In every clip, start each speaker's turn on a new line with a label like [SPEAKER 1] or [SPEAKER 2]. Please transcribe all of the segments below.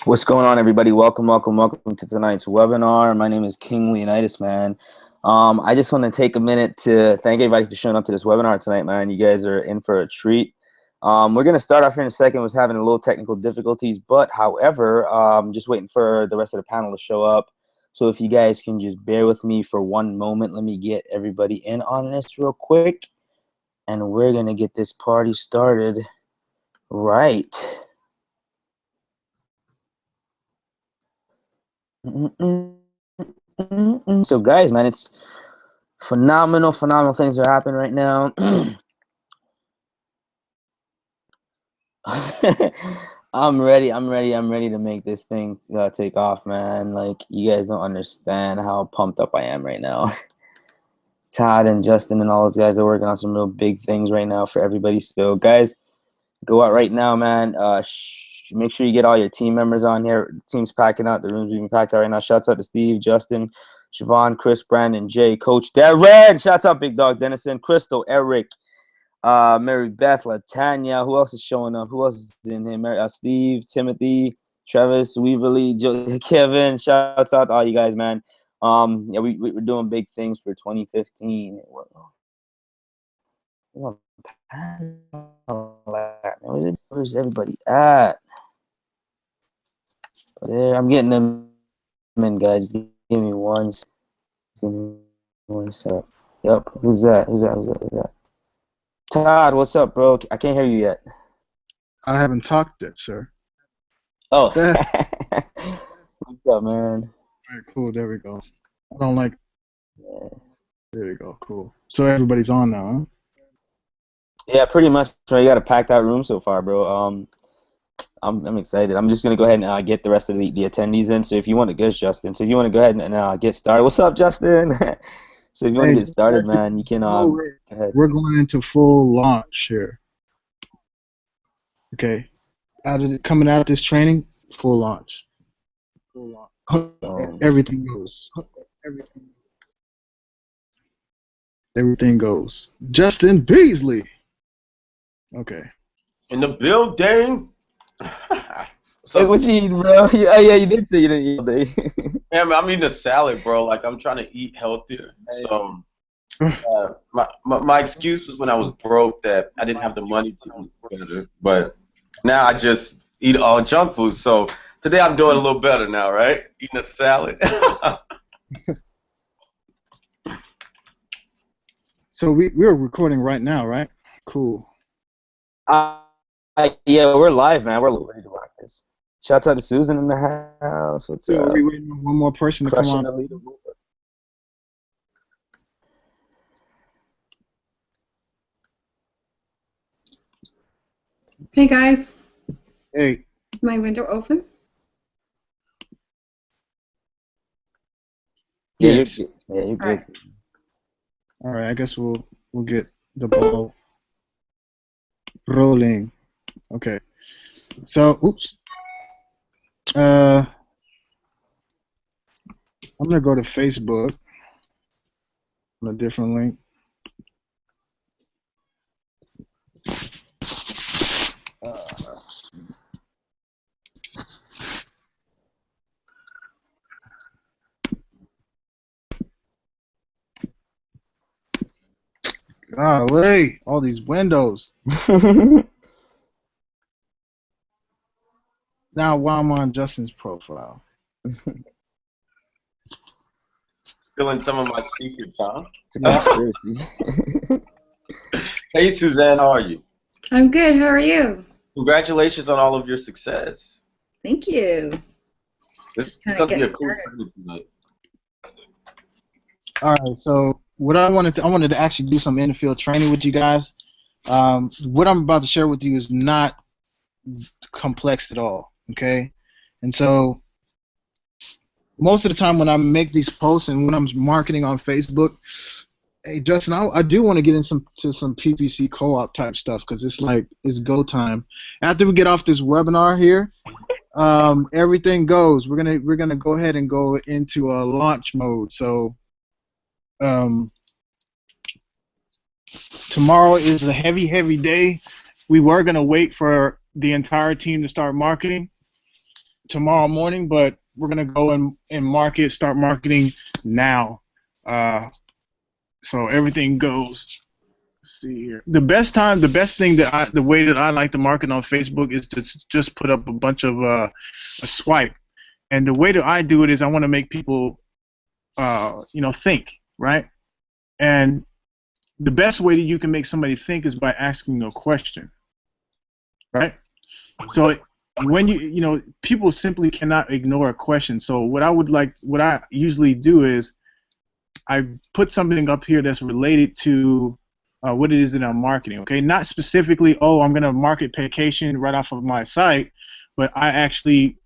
[SPEAKER 1] What's going on, everybody? Welcome to tonight's webinar. My name is King Leonidas, man. I just want to take a minute to thank everybody for showing up to this webinar tonight, man. You guys are in for a treat. We're going to start off here in a second. Was having a little technical difficulties, but however, just waiting for the rest of the panel to show up. So if you guys can just bear with me for one moment, let me get everybody in on this real quick, and we're going to get this party started right. So guys, man, it's phenomenal things are happening right now. I'm ready to make this thing take off, man. Like, you guys don't understand how pumped up I am right now. Todd and Justin and all those guys are working on some real big things right now for everybody. So guys, go out right now, man. Make sure you get all your team members on here. The team's packing out. The room's being packed out right now. Shouts out to Steve, Justin, Siobhan, Chris, Brandon, Jay, Coach Darren. Shouts out Big Dog Dennison, Crystal, Eric, Mary Beth, Latanya. Who else is showing up? Who else is in here? Steve, Timothy, Travis, Weaverly, Kevin. Shouts out to all you guys, man. Yeah, we're doing big things for 2015. Where's everybody at? But yeah, I'm getting them in, guys. Give me one second. Yep. Who's that? Todd, what's up, bro? I can't hear you yet.
[SPEAKER 2] I haven't talked yet, sir.
[SPEAKER 1] Oh. What's up, man?
[SPEAKER 2] All right, cool. There we go. I don't like. Yeah. There we go. Cool. So everybody's on now, huh?
[SPEAKER 1] Yeah, pretty much. You got a packed out room so far, bro. I'm excited. I'm just gonna go ahead and get the rest of the attendees in. So if you want to go, Justin. So if you want to go ahead and get started. What's up, Justin? So if you want to get started, man, you can. Go ahead.
[SPEAKER 2] We're going into full launch here. Okay. Coming out of this training, full launch. Full launch. Everything goes. Everything goes. Justin Beasley. Okay.
[SPEAKER 3] In the building.
[SPEAKER 1] So, hey, what you eating, bro? Yeah, you did say you didn't eat all day.
[SPEAKER 3] Yeah, man, I'm eating a salad, bro. Like, I'm trying to eat healthier. So, my excuse was when I was broke that I didn't have the money to eat better. But now I just eat all junk food. So today I'm doing a little better now, right? Eating a salad.
[SPEAKER 2] So we're recording right now, right? Cool.
[SPEAKER 1] Yeah, we're live, man. We're ready to rock this. Shouts out to Susan in the house. What's up?
[SPEAKER 2] Are we waiting on one more person to come on?
[SPEAKER 4] Hey guys.
[SPEAKER 2] Hey.
[SPEAKER 4] Is my window open?
[SPEAKER 2] Yes.
[SPEAKER 1] Yeah, you're good.
[SPEAKER 2] All right. I guess we'll get the ball rolling. Okay. So, oops. I'm gonna go to Facebook on a different link. Golly, all these windows. Now, while I'm on Justin's profile.
[SPEAKER 3] Stealing some of my secrets, huh? Hey, Suzanne, how are you?
[SPEAKER 4] I'm good. How are you?
[SPEAKER 3] Congratulations on all of your success.
[SPEAKER 4] Thank you.
[SPEAKER 3] This is going to be a cool training tonight.
[SPEAKER 2] All right, so what I wanted to actually do some in-the-field training with you guys. What I'm about to share with you is not complex at all, okay? And so most of the time when I make these posts and when I'm marketing on Facebook, hey Justin, I do want to get into some PPC co-op type stuff because it's go time. After we get off this webinar here, everything goes. We're gonna go ahead and go into a launch mode. So tomorrow is a heavy day. We were gonna wait for the entire team to start marketing, tomorrow morning, but we're gonna go and start marketing now. So everything goes. Let's see here. The best thing the way that I like to market on Facebook is to just put up a bunch of a swipe. And the way that I do it is I want to make people, think, right? And the best way that you can make somebody think is by asking a question, right? So when people simply cannot ignore a question. So what I usually do is I put something up here that's related to what it is that I'm marketing. Okay, not specifically, oh, I'm going to market vacation right off of my site, but I actually,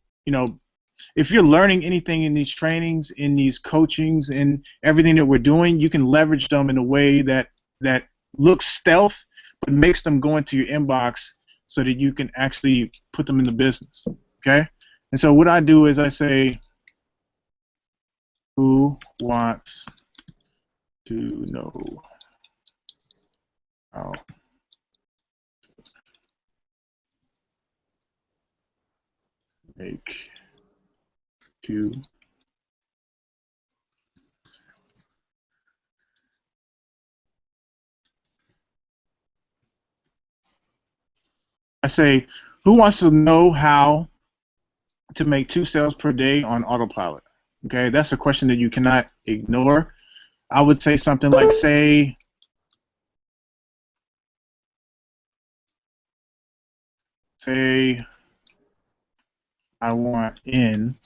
[SPEAKER 2] if you're learning anything in these trainings, in these coachings, and everything that we're doing, you can leverage them in a way that looks stealth, but makes them go into your inbox so that you can actually put them in the business. Okay, and so what I do is I say, who wants to know how to make two I say, who wants to know how to make 2 sales per day on autopilot? Okay, that's a question that you cannot ignore. I would say something like, say I want in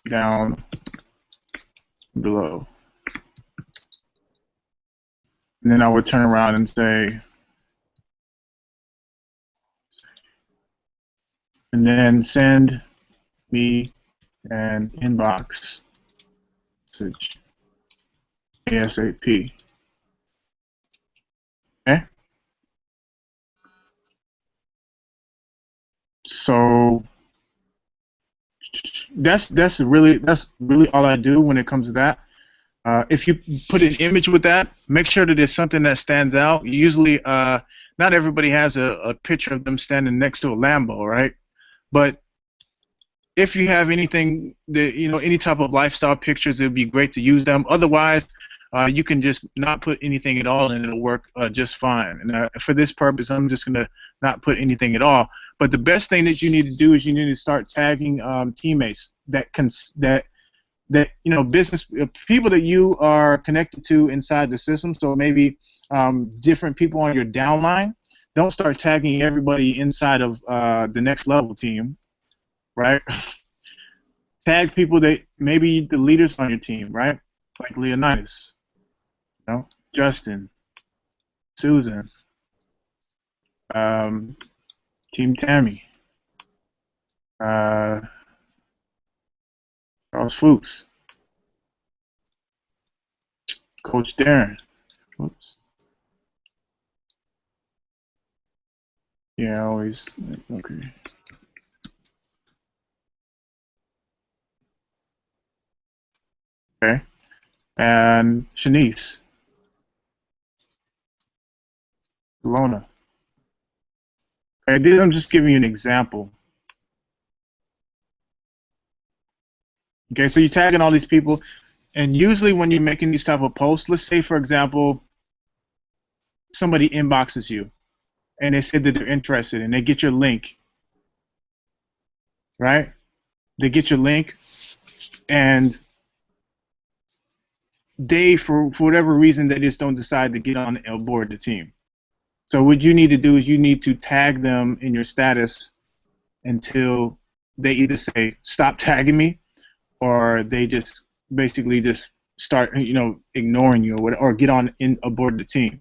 [SPEAKER 2] down below. And then I would turn around and say, and then send me an inbox message ASAP. Okay? So that's really all I do when it comes to that. If you put an image with that, make sure that it's something that stands out. Usually, not everybody has a picture of them standing next to a Lambo, right? But if you have anything that any type of lifestyle pictures, it would be great to use them. Otherwise, you can just not put anything at all, and it'll work just fine. And for this purpose, I'm just gonna not put anything at all. But the best thing that you need to do is you need to start tagging teammates that business people that you are connected to inside the system. So maybe different people on your downline. Don't start tagging everybody inside of the next level team, right? Tag people that maybe the leaders on your team, right? Like Leonidas, Justin, Susan, Team Tammy, Charles Fuchs, Coach Darren. Oops. Yeah, always. Okay. Okay. And Shanice, Lona. Okay, I'm just giving you an example. Okay, so you're tagging all these people, and usually when you're making these type of posts, let's say for example, somebody inboxes you, and they said that they're interested, and they get your link, right? They get your link, and they, for whatever reason, they just don't decide to get on board the team. So what you need to do is you need to tag them in your status until they either say stop tagging me, or they just basically just start ignoring you, or get on aboard the team.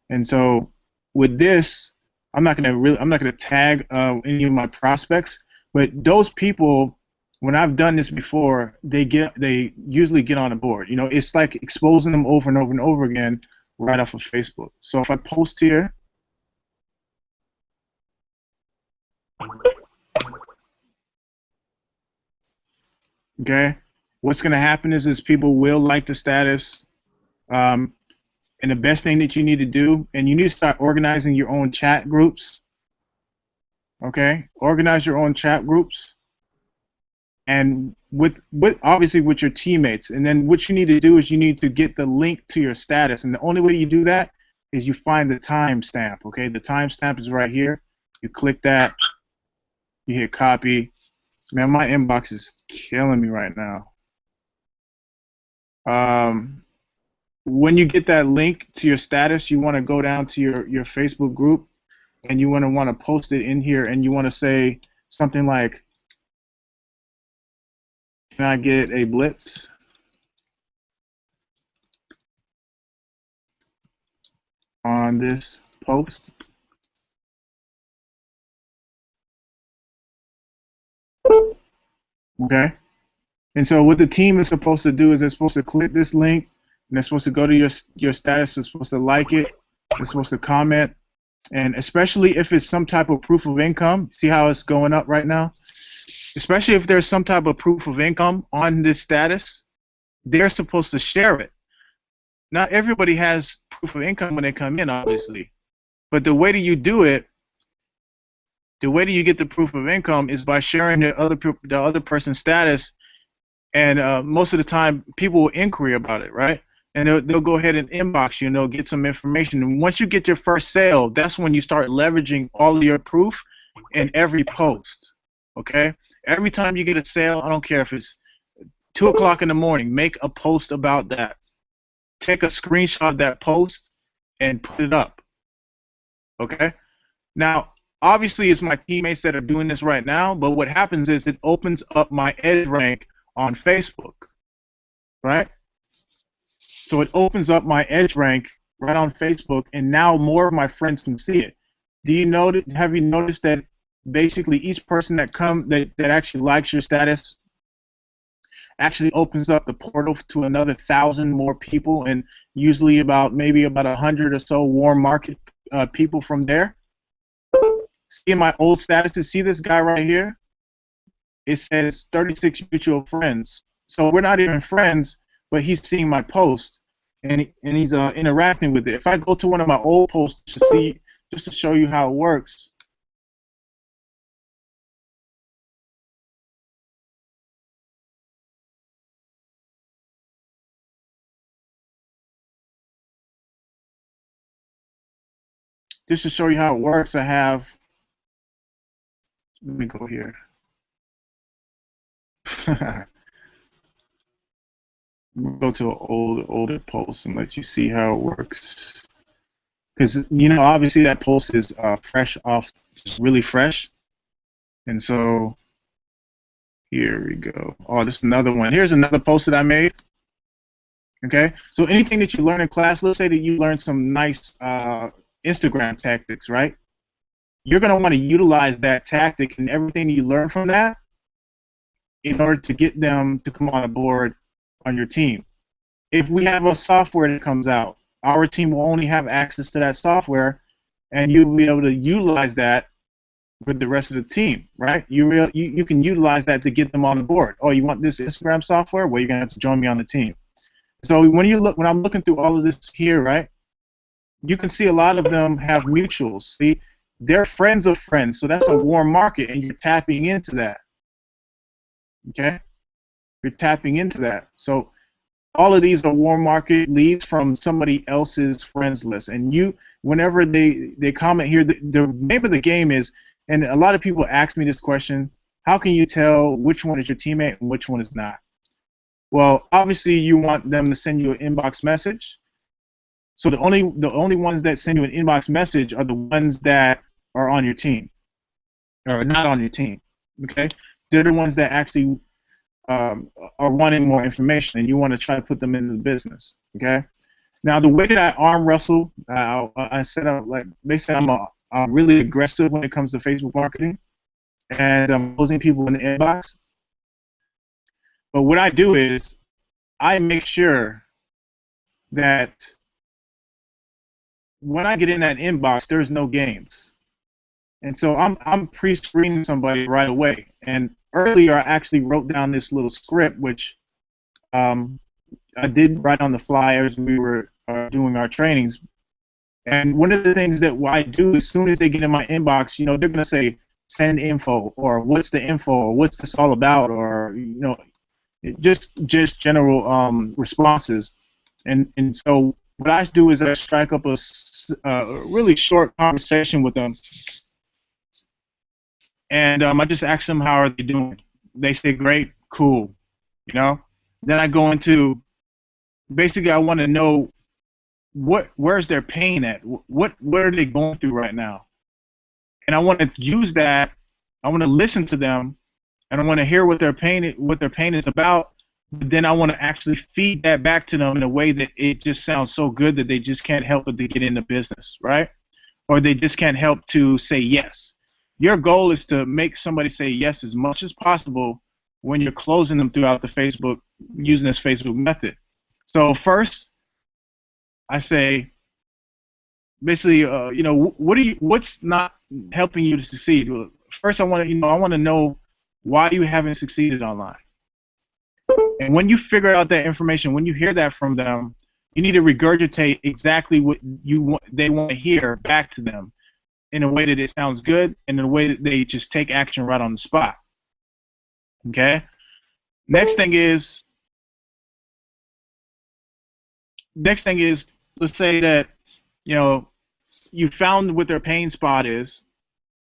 [SPEAKER 2] And so with this, I'm not gonna tag any of my prospects, but those people, when I've done this before, they usually get on board. It's like exposing them over and over and over again right off of Facebook. So if I post here, okay, what's going to happen is people will like the status, and the best thing that you need to do, and you need to start organizing your own chat groups, Okay, organize your own chat groups, and with obviously with your teammates. And then what you need to do is you need to get the link to your status, and the only way you do that is you find the timestamp. Okay, the timestamp is right here. You click that, you hit copy. Man, my inbox is killing me right now. When you get that link to your status, you want to go down to your Facebook group, and you want to post it in here, and you want to say something like, "Can I get a blitz on this post?" Okay. And so what the team is supposed to do is they're supposed to click this link, and they're supposed to go to your status. They're supposed to like it. They're supposed to comment. And especially if it's some type of proof of income, see how it's going up right now? Especially if there's some type of proof of income on this status, they're supposed to share it. Not everybody has proof of income when they come in, obviously. But the way that you do it, the way that you get the proof of income is by sharing the other person's status. And most of the time, people will inquiry about it, right? And they'll go ahead and inbox you, and they'll get some information. And once you get your first sale, that's when you start leveraging all of your proof in every post, okay? Every time you get a sale, I don't care if it's 2 o'clock in the morning, make a post about that. Take a screenshot of that post and put it up, okay? Now, obviously, it's my teammates that are doing this right now, but what happens is it opens up my edge rank on Facebook, right? So it opens up my edge rank right on Facebook, and now more of my friends can see it. Have you noticed that basically each person that actually likes your status actually opens up the portal to another 1,000 more people, and usually maybe about 100 or so warm market people from there? See my old statuses, see this guy right here? It says 36 mutual friends. So we're not even friends, but he's seeing my post, and he's interacting with it. If I go to one of my old posts just to show you how it works. Just to show you how it works, I have, let me go here. Go to an older post and let you see how it works. Because, obviously that post is fresh off, just really fresh. And so, here we go. Oh, this is another one. Here's another post that I made. Okay? So anything that you learn in class, let's say that you learn some nice Instagram tactics, right? You're going to want to utilize that tactic and everything you learn from that in order to get them to come on board on your team. If we have a software that comes out, our team will only have access to that software, and you'll be able to utilize that with the rest of the team, right? You can utilize that to get them on the board. Oh, you want this Instagram software? Well, you're gonna have to join me on the team. So when I'm looking through all of this here, right? You can see a lot of them have mutuals. See, they're friends of friends, so that's a warm market, and you're tapping into that. Okay, you're tapping into that. So all of these are warm market leads from somebody else's friends list, and whenever they comment here, the name of the game is, and a lot of people ask me this question: how can you tell which one is your teammate and which one is not? Well, obviously you want them to send you an inbox message. So the only ones that send you an inbox message are the ones that are on your team, or not on your team. Okay, they're the ones that actually are wanting more information, and you want to try to put them into the business. Okay. Now the way that I arm wrestle, I set up, like they say, I'm really aggressive when it comes to Facebook marketing, and I'm closing people in the inbox. But what I do is I make sure that when I get in that inbox, there's no games. And so I'm pre-screening somebody right away. And earlier I actually wrote down this little script, which I did write on the fly as we were doing our trainings. And one of the things that I do as soon as they get in my inbox, they're going to say, send info, or what's the info, or what's this all about, or just general responses. And so what I do is I strike up a really short conversation with them, and I just ask them how are they doing. They say great, cool, you know. Then I go into basically I want to know where's their pain at, what are they going through right now, and I want to use that. I want to listen to them, and I want to hear what their pain is about. But then I want to actually feed that back to them in a way that it just sounds so good that they just can't help but to get into business, right? Or they just can't help to say yes. Your goal is to make somebody say yes as much as possible when you're closing them throughout the Facebook using this Facebook method. So first, I say, basically, what's not helping you to succeed? Well, first, I want to know why you haven't succeeded online. And when you figure out that information, when you hear that from them, you need to regurgitate exactly what they want to hear back to them in a way that it sounds good and in a way that they just take action right on the spot. Okay? Next thing is, let's say that, you found what their pain spot is,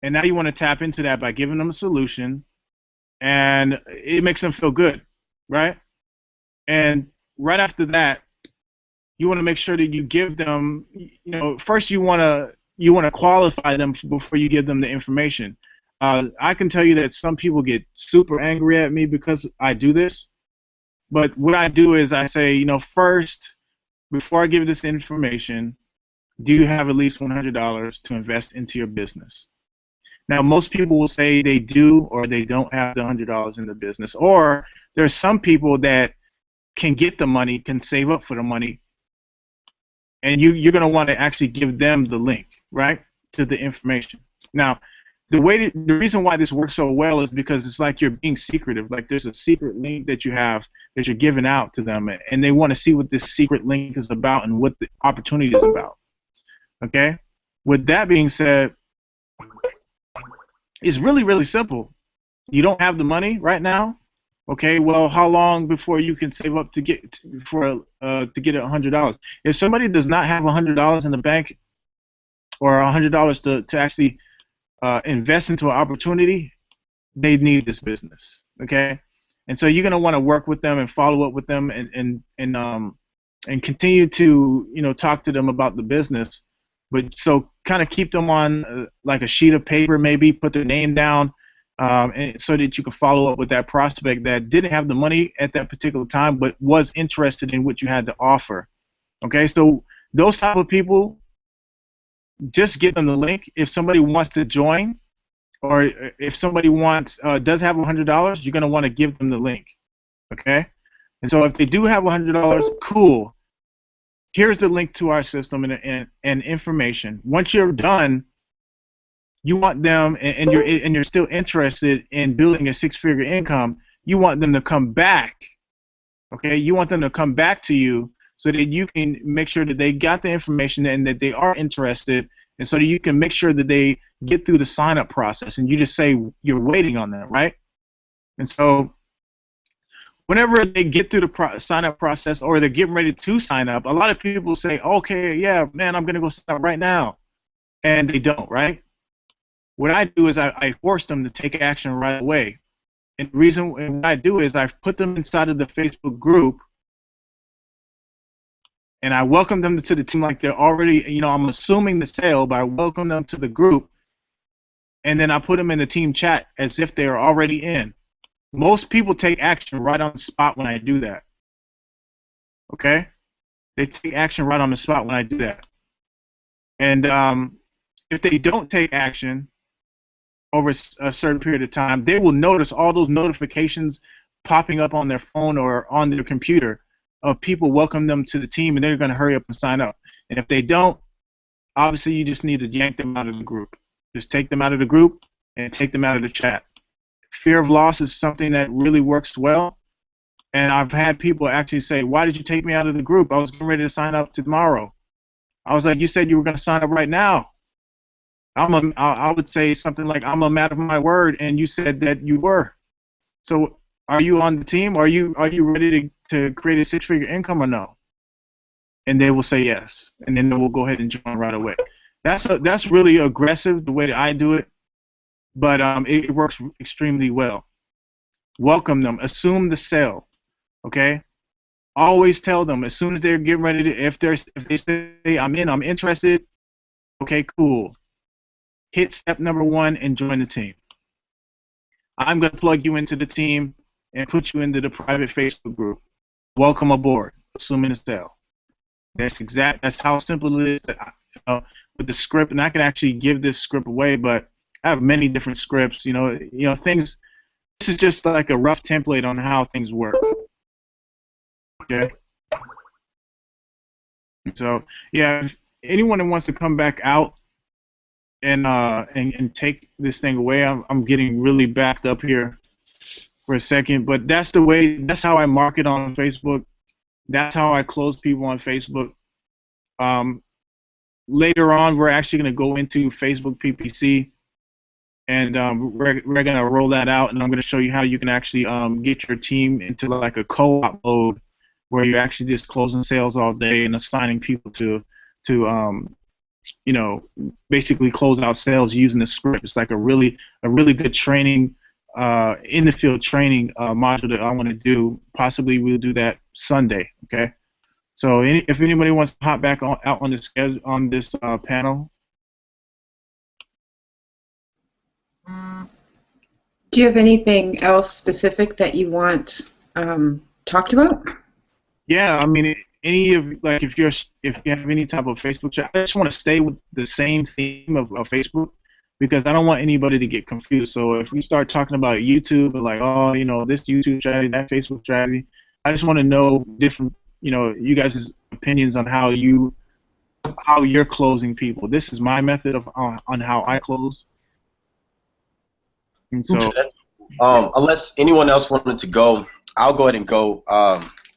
[SPEAKER 2] and now you want to tap into that by giving them a solution, and it makes them feel good, right? And right after that, you want to make sure that you give them, first you want to qualify them before you give them the information. I can tell you that some people get super angry at me because I do this, but what I do is I say, first, before I give this information, do you have at least $100 to invest into your business? Now, most people will say they do or they don't have the $100 in the business, or there's some people that can get the money, can save up for the money, and you're going to want to actually give them the link, right, to the information. Now, the reason why this works so well is because it's like you're being secretive. Like there's a secret link that you have that you're giving out to them, and they want to see what this secret link is about and what the opportunity is about. Okay? With that being said, it's really, really simple. You don't have the money right now. Okay, well, how long before you can save up to get $100? If somebody does not have $100 in the bank or $100 to actually invest into an opportunity, they need this business. Okay, and so you're gonna want to work with them and follow up with them and continue to talk to them about the business. But so kind of keep them on like a sheet of paper, maybe put their name down. And so that you can follow up with that prospect that didn't have the money at that particular time but was interested in what you had to offer. Okay, so those type of people, just give them the link. If somebody wants to join, or if somebody does have $100, you're going to want to give them the link. Okay, and so if they do have $100, cool. Here's the link to our system and information. Once you're done, you want them, and you're still interested in building a six-figure income, you want them to come back. Okay, you want them to come back to you so that you can make sure that they got the information and that they are interested, and so that you can make sure that they get through the sign-up process. And you just say you're waiting on them, right? And so whenever they get through the sign-up process, or they're getting ready to sign up, a lot of people say, okay, yeah, man, I'm going to go sign up right now. And they don't, right? What I do is I force them to take action right away. And the reason what I do is I put them inside of the Facebook group, and I welcome them to the team like they're already, I'm assuming the sale, but I welcome them to the group, and then I put them in the team chat as if they are already in. Most people take action right on the spot when I do that. Okay? They take action right on the spot when I do that. And if they don't take action over a certain period of time, they will notice all those notifications popping up on their phone or on their computer of people welcome them to the team, and they're going to hurry up and sign up. And if they don't, obviously you just need to yank them out of the group. Just take them out of the group and take them out of the chat. Fear of loss is something that really works well, and I've had people actually say, why did you take me out of the group? I was getting ready to sign up tomorrow. I was like, you said you were going to sign up right now. I would say something like, I'm a man of my word, and you said that you were. So are you on the team? Are you ready to create a six-figure income or no? And they will say yes, and then they will go ahead and join right away. That's really aggressive the way that I do it, but it works extremely well. Welcome them, assume the sale, okay? Always tell them as soon as they're getting ready to, if they say I'm interested, okay, cool. Hit step number 1 and join the team. I'm going to plug you into the team and put you into the private Facebook group. Welcome aboard, assuming a sale. That's how simple it is. With the script, and I can actually give this script away, but I have many different scripts. Things. This is just like a rough template on how things work. Okay. So yeah, if anyone that wants to come back out and take this thing away, I'm getting really backed up here for a second, but that's the way. That's how I market on Facebook. That's how I close people on Facebook. Later on, we're actually going to go into Facebook PPC, and we're going to roll that out, and I'm going to show you how you can actually get your team into like a co-op mode where you're actually just closing sales all day and assigning people to basically close out sales using the script. It's like a really good training, in the field training module that I want to do. Possibly we'll do that Sunday. Okay. So if anybody wants to hop back out on this panel.
[SPEAKER 4] Do you have anything else specific that you want talked about?
[SPEAKER 2] Yeah, I mean, if you have any type of Facebook chat, I just want to stay with the same theme of Facebook, because I don't want anybody to get confused. So if we start talking about YouTube, like, oh, this YouTube strategy, that Facebook strategy, I just want to know different, you guys' opinions on how you're closing people. This is my method on how I close. And so,
[SPEAKER 3] unless anyone else wanted to go, I'll go ahead and go.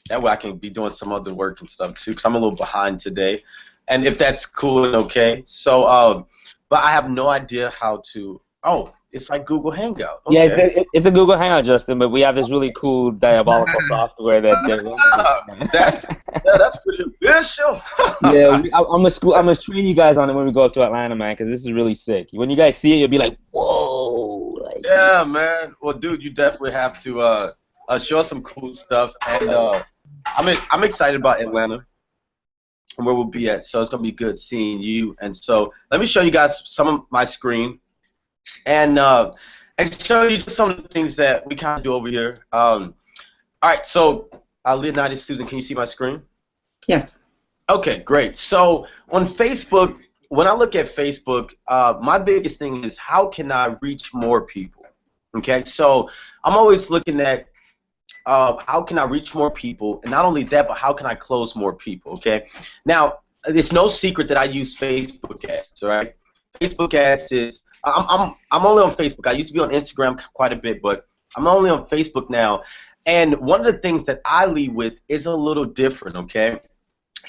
[SPEAKER 3] That way I can be doing some other work and stuff too, because I'm a little behind today. And if that's cool and okay. So, but I have no idea how to. Oh, it's like Google Hangout. Okay.
[SPEAKER 1] Yeah, it's a Google Hangout, Justin, but we have this really cool diabolical software
[SPEAKER 3] that's pretty official.
[SPEAKER 1] Yeah, I'm gonna train you guys on it when we go up to Atlanta, man, because this is really sick. When you guys see it, you'll be like, whoa. Like,
[SPEAKER 3] yeah, man. Well, dude, you definitely have to show us some cool stuff, and I'm excited about Atlanta and where we'll be at. So it's gonna be good seeing you. And so let me show you guys some of my screen, and show you just some of the things that we kind of do over here. All right, so Leonidas, Susan, can you see my screen?
[SPEAKER 4] Yes.
[SPEAKER 3] Okay, great. So on Facebook, when I look at Facebook, my biggest thing is how can I reach more people? Okay, so I'm always looking at how can I reach more people, and not only that, but how can I close more people? Okay, now it's no secret that I use Facebook ads. All right, Facebook ads is I'm only on Facebook. I used to be on Instagram quite a bit, but I'm only on Facebook now. And one of the things that I lead with is a little different. Okay,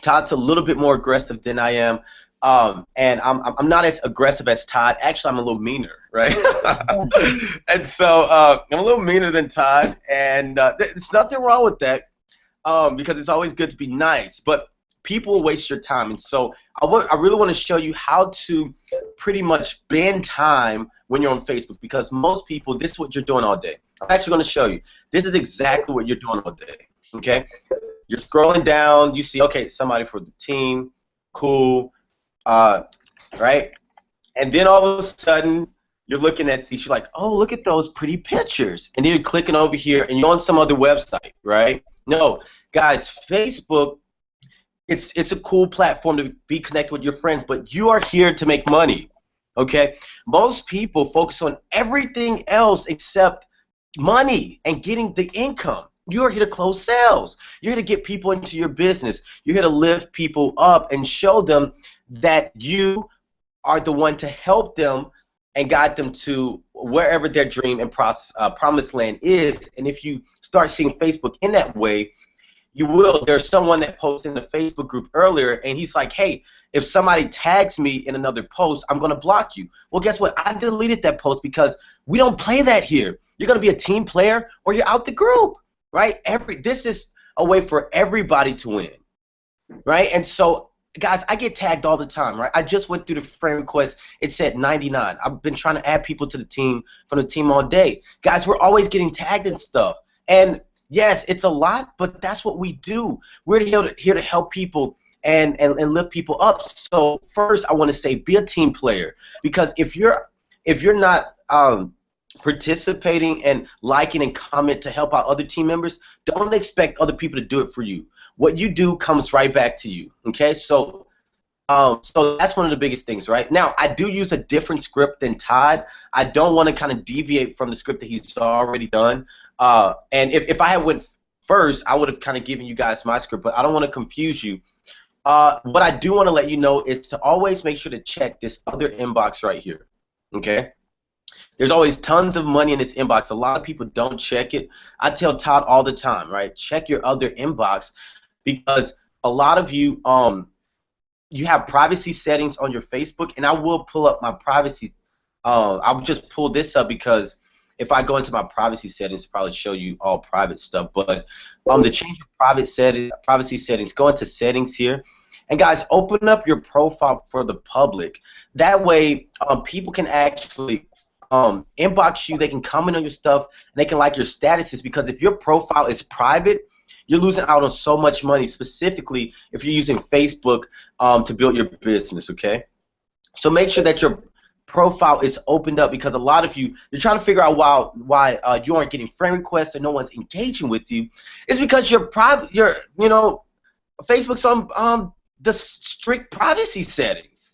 [SPEAKER 3] Todd's a little bit more aggressive than I am. And I'm not as aggressive as Todd. Actually, I'm a little meaner, right? And so I'm a little meaner than Todd, and there's nothing wrong with that, because it's always good to be nice. But people waste your time, and so I really want to show you how to pretty much bend time when you're on Facebook, because most people, this is what you're doing all day. I'm actually going to show you. This is exactly what you're doing all day. Okay, you're scrolling down. You see, okay, somebody for the team, cool. Right? And then all of a sudden, you're looking at these, you're like, oh, look at those pretty pictures. And then you're clicking over here, and you're on some other website, right? No, guys, Facebook, it's a cool platform to be connected with your friends, but you are here to make money, okay? Most people focus on everything else except money and getting the income. You are here to close sales. You're here to get people into your business. You're here to lift people up and show them that you are the one to help them and guide them to wherever their dream and promised land is. And if you start seeing Facebook in that way, you will. There's someone that posted in the Facebook group earlier, and he's like, hey, if somebody tags me in another post, I'm going to block you. Well, guess what? I deleted that post because we don't play that here. You're going to be a team player or you're out the group, right? This is a way for everybody to win, right? And so, guys, I get tagged all the time, right? I just went through the friend request. It said 99. I've been trying to add people to the team from the team all day. Guys, we're always getting tagged and stuff. And yes, it's a lot, but that's what we do. We're here to help people and lift people up. So first, I want to say be a team player, because if you're not participating and liking and comment to help out other team members, don't expect other people to do it for you. What you do comes right back to you. Okay, so that's one of the biggest things, right? Now, I do use a different script than Todd. I don't want to kind of deviate from the script that he's already done. And if I had went first, I would have kind of given you guys my script, but I don't want to confuse you. What I do want to let you know is to always make sure to check this other inbox right here, okay? There's always tons of money in this inbox. A lot of people don't check it. I tell Todd all the time, right? Check your other inbox, because a lot of you, you have privacy settings on your Facebook, and I will pull up my privacy. I'll just pull this up because if I go into my privacy settings, it'll probably show you all private stuff. But to change your privacy settings, go into settings here, and guys, open up your profile for the public. That way, people can actually inbox you. They can comment on your stuff, and they can like your statuses. Because if your profile is private, you're losing out on so much money, specifically if you're using Facebook to build your business, okay? So make sure that your profile is opened up, because a lot of you're trying to figure out why you aren't getting friend requests or no one's engaging with you. It's because you're private. Facebook's on the strict privacy settings,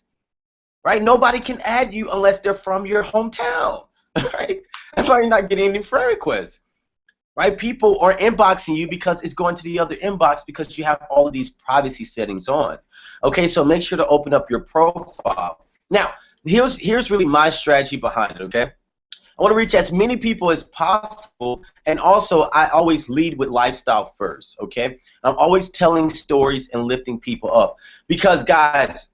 [SPEAKER 3] right? Nobody can add you unless they're from your hometown, right? That's why you're not getting any friend requests. Right? People are inboxing you because it's going to the other inbox because you have all of these privacy settings on. Okay, so make sure to open up your profile. Now, here's really my strategy behind it, okay? I want to reach as many people as possible, and also I always lead with lifestyle first, okay? I'm always telling stories and lifting people up, because, guys,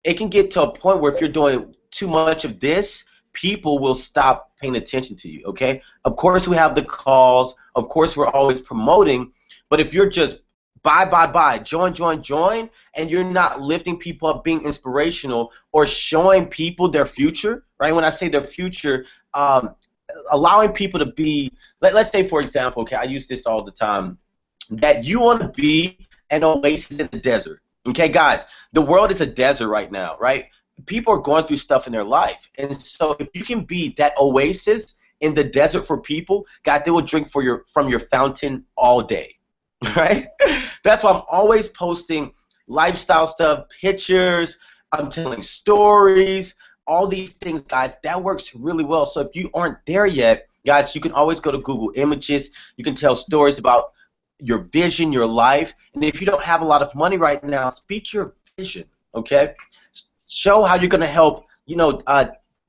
[SPEAKER 3] it can get to a point where if you're doing too much of this, people will stop paying attention to you, okay? Of course, we have the calls. Of course, we're always promoting. But if you're just buy, join, and you're not lifting people up, being inspirational, or showing people their future, right? When I say their future, allowing people to be, let's say, for example, okay, I use this all the time, that you want to be an oasis in the desert, okay, guys? The world is a desert right now, right? People are going through stuff in their life, and so if you can be that oasis in the desert for people, guys, they will drink from your fountain all day, right? That's why I'm always posting lifestyle stuff, pictures, I'm telling stories, all these things, guys. That works really well. So if you aren't there yet, guys, you can always go to Google Images. You can tell stories about your vision, your life, and if you don't have a lot of money right now, speak your vision, okay? Show how you're going to help,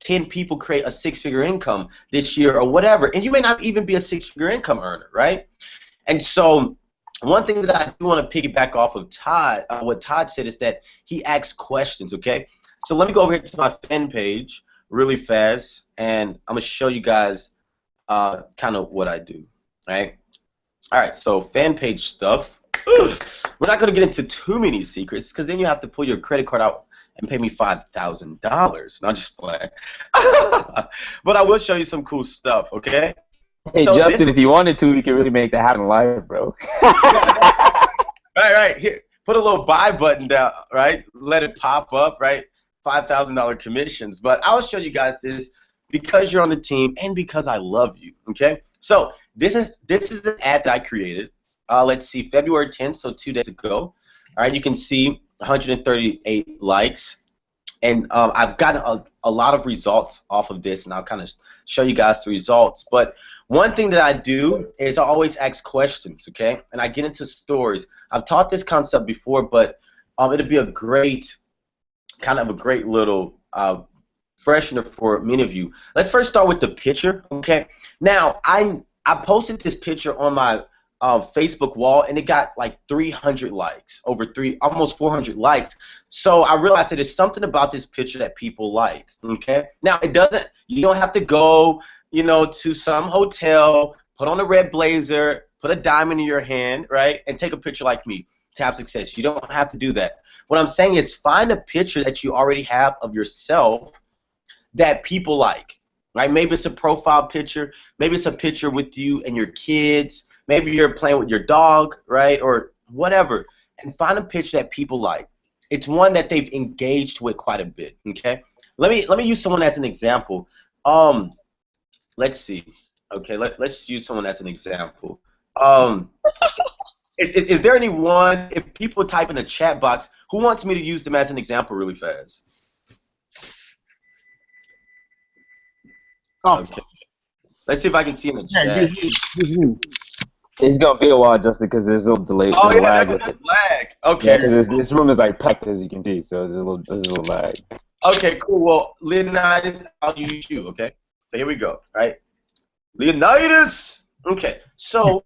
[SPEAKER 3] 10 people create a six-figure income this year or whatever. And you may not even be a six-figure income earner, right? And so one thing that I do want to piggyback off of Todd, what Todd said, is that he asks questions, okay? So let me go over here to my fan page really fast, and I'm going to show you guys kind of what I do, right? All right, so fan page stuff. We're not going to get into too many secrets, because then you have to pull your credit card out and pay me $5,000. Not just playing. But I will show you some cool stuff, okay?
[SPEAKER 1] Hey,
[SPEAKER 3] So
[SPEAKER 1] Justin, if you wanted to, you could really make that happen live, bro.
[SPEAKER 3] Right. Here, put a little buy button down, right? Let it pop up, right? $5,000 commissions. But I'll show you guys this because you're on the team and because I love you, okay? So this is an ad that I created. Let's see, February 10th, so 2 days ago. All right, you can see 138 likes, and I've gotten a lot of results off of this, and I'll kind of show you guys the results. But one thing that I do is I always ask questions, okay? And I get into stories. I've taught this concept before, but it'll be a great little freshener for many of you. Let's first start with the picture, okay? Now, I posted this picture on my Facebook wall, and it got like 300 likes, almost 400 likes. So I realized that there's something about this picture that people like. Okay, now you don't have to go, to some hotel, put on a red blazer, put a diamond in your hand, right, and take a picture like me to have success. You don't have to do that. What I'm saying is find a picture that you already have of yourself that people like, right? Maybe it's a profile picture, maybe it's a picture with you and your kids, maybe you're playing with your dog, right, or whatever, and find a picture that people like. It's one that they've engaged with quite a bit. Okay, let me use someone as an example. Let's see. Okay, let's use someone as an example. Um, is there anyone, if people type in the chat box, who wants me to use them as an example really fast?
[SPEAKER 2] Oh,
[SPEAKER 3] Okay. Let's see if I can see in the
[SPEAKER 2] yeah,
[SPEAKER 3] chat.
[SPEAKER 2] you.
[SPEAKER 1] It's gonna be a while, Justin, because there's a little delay,
[SPEAKER 3] Oh
[SPEAKER 1] there's a
[SPEAKER 3] yeah,
[SPEAKER 1] lag
[SPEAKER 3] there's
[SPEAKER 1] with
[SPEAKER 3] a
[SPEAKER 1] it.
[SPEAKER 3] lag.
[SPEAKER 1] Yeah,
[SPEAKER 3] Okay.
[SPEAKER 1] because this room is like packed, as you can see, so there's a little lag.
[SPEAKER 3] Okay, cool. Well, Leonidas, I'll use you. Okay. So here we go. Right. Leonidas. Okay. So,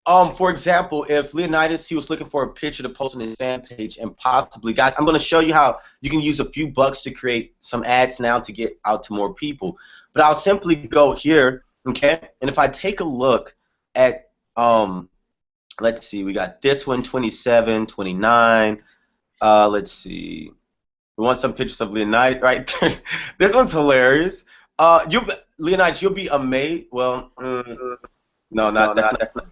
[SPEAKER 3] for example, if Leonidas, he was looking for a picture to post on his fan page, and possibly, guys, I'm going to show you how you can use a few bucks to create some ads now to get out to more people. But I'll simply go here, okay, and if I take a look at, let's see, we got this one, 27, 29. Let's see. We want some pictures of Leonidas, right? This one's hilarious. Leonidas, you'll be amazed. Well, no, that's not.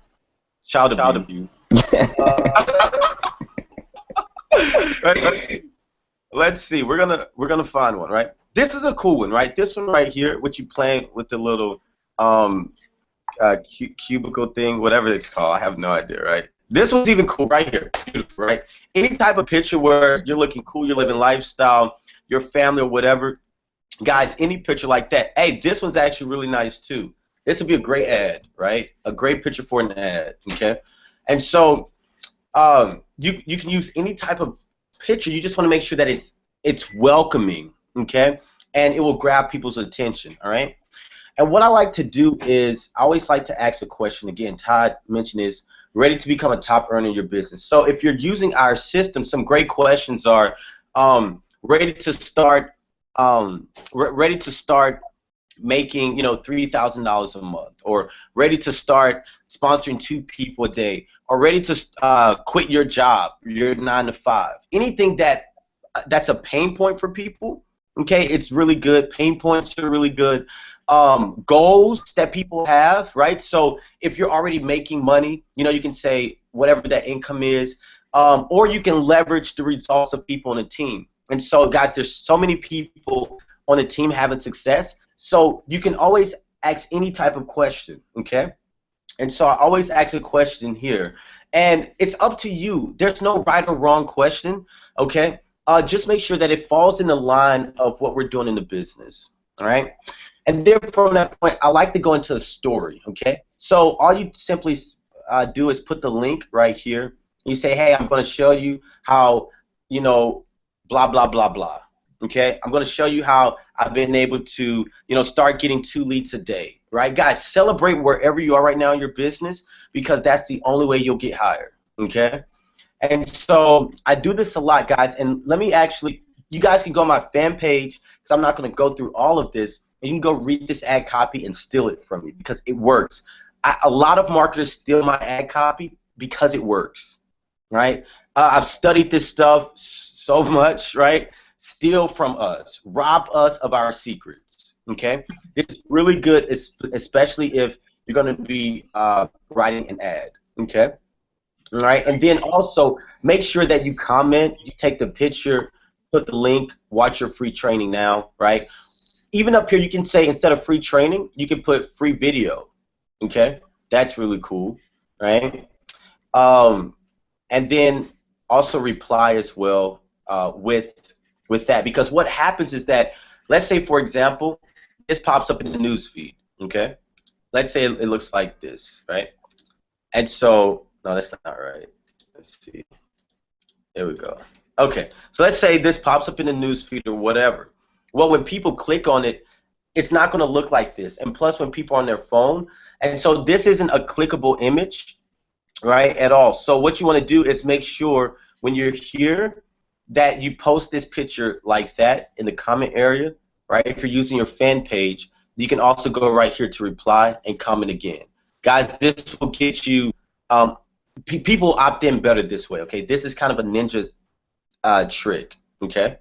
[SPEAKER 3] Child abuse. Right, let's see. We're gonna find one, right? This is a cool one, right? This one right here, what you playing with the little cubicle thing, whatever it's called. I have no idea, right? This one's even cool right here. Beautiful, right? Any type of picture where you're looking cool, you're living lifestyle, your family or whatever. Guys, any picture like that. Hey, this one's actually really nice too. This would be a great ad, right? A great picture for an ad, okay? And so you can use any type of picture. You just want to make sure that it's welcoming, okay? And it will grab people's attention, all right? And what I like to do is I always like to ask a question. Again, Todd mentioned is ready to become a top earner in your business. So if you're using our system, some great questions are ready to start making $3,000 a month, or ready to start sponsoring 2 people a day, or ready to quit your job, your 9 to 5. Anything that's a pain point for people. Okay, it's really good. Pain points are really good. Goals that people have, right? So if you're already making money, you can say whatever that income is, or you can leverage the results of people on a team. And so, guys, there's so many people on a team having success, so you can always ask any type of question, okay? And so I always ask a question here, and it's up to you. There's no right or wrong question, okay? Just make sure that it falls in the line of what we're doing in the business, all right? And then from that point, I like to go into a story, okay? So all you simply do is put the link right here. You say, hey, I'm going to show you how, blah, blah, blah, blah. Okay, I'm going to show you how I've been able to, start getting 2 leads a day, right? Guys, celebrate wherever you are right now in your business, because that's the only way you'll get hired, okay? And so I do this a lot, guys, and you guys can go on my fan page, because I'm not going to go through all of this, and you can go read this ad copy and steal it from me, because it works. A lot of marketers steal my ad copy because it works, right? I've studied this stuff so much, right? Steal from us, rob us of our secrets, okay? This is really good, especially if you're going to be writing an ad, okay? All right, and then also make sure that you comment, you take the picture, put the link, watch your free training now, right? Even up here you can say, instead of free training, you can put free video, okay? That's really cool, right? And then also reply as well with that, because what happens is that, let's say for example, this pops up in the news feed, okay? Let's say it looks like this, right? And so, no, that's not right. Let's see. There we go. Okay, so let's say this pops up in the news feed or whatever. Well, when people click on it, it's not going to look like this. And plus, when people are on their phone, and so this isn't a clickable image, right, at all. So what you want to do is make sure when you're here that you post this picture like that in the comment area, right? If you're using your fan page, you can also go right here to reply and comment again. Guys, this will get you, um, people opt in better this way, okay? This is kind of a ninja trick, okay?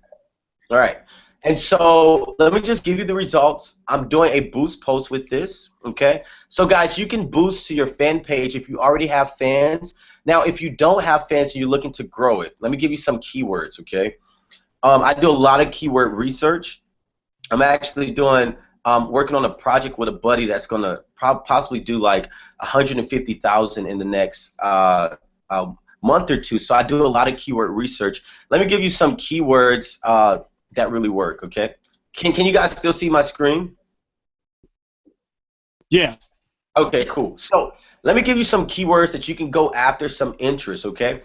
[SPEAKER 3] All right. And so let me just give you the results. I'm doing a boost post with this, okay? So guys, you can boost to your fan page if you already have fans. Now, if you don't have fans and you're looking to grow it, let me give you some keywords, okay? I do a lot of keyword research. I'm actually doing working on a project with a buddy that's gonna possibly do like 150,000 in the next month or two. So I do a lot of keyword research. Let me give you some keywords that really work. Okay, can you guys still see my screen?
[SPEAKER 2] Yeah.
[SPEAKER 3] Okay, cool. So let me give you some keywords that you can go after some interest. Okay,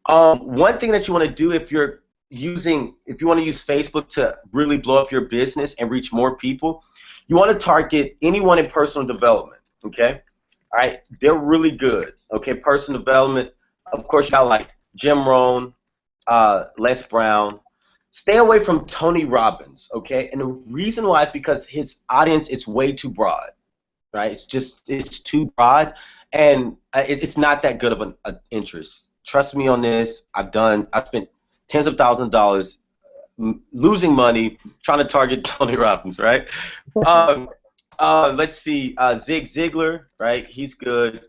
[SPEAKER 3] one thing that you want to do if you want to use Facebook to really blow up your business and reach more people, you want to target anyone in personal development. Okay, all right, they're really good. Okay, personal development. Of course, you got like Jim Rohn, Les Brown. Stay away from Tony Robbins. Okay, and the reason why is because his audience is way too broad. Right, it's too broad, and it's not that good of an interest. Trust me on this. I've spent tens of thousands of dollars losing money trying to target Tony Robbins, right? Let's see, Zig Ziglar, right? He's good.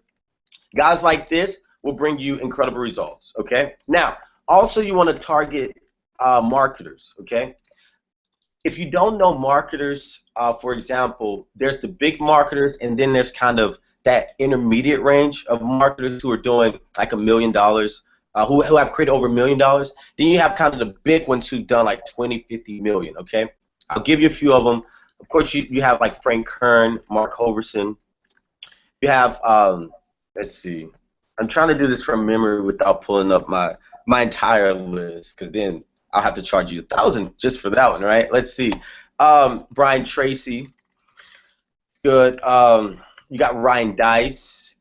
[SPEAKER 3] Guys like this will bring you incredible results, okay? Now, also you want to target marketers, okay? If you don't know marketers, for example, there's the big marketers, and then there's kind of that intermediate range of marketers who are doing like $1 million, who have created over $1 million. Then you have kind of the big ones who've done like 20, 50 million, okay? I'll give you a few of them. Of course, you have like Frank Kern, Mark Hoverson. You have, let's see, I'm trying to do this from memory without pulling up my entire list, because then I'll have to charge you $1,000 just for that one, right? Let's see. Brian Tracy, good. You got Ryan Dice,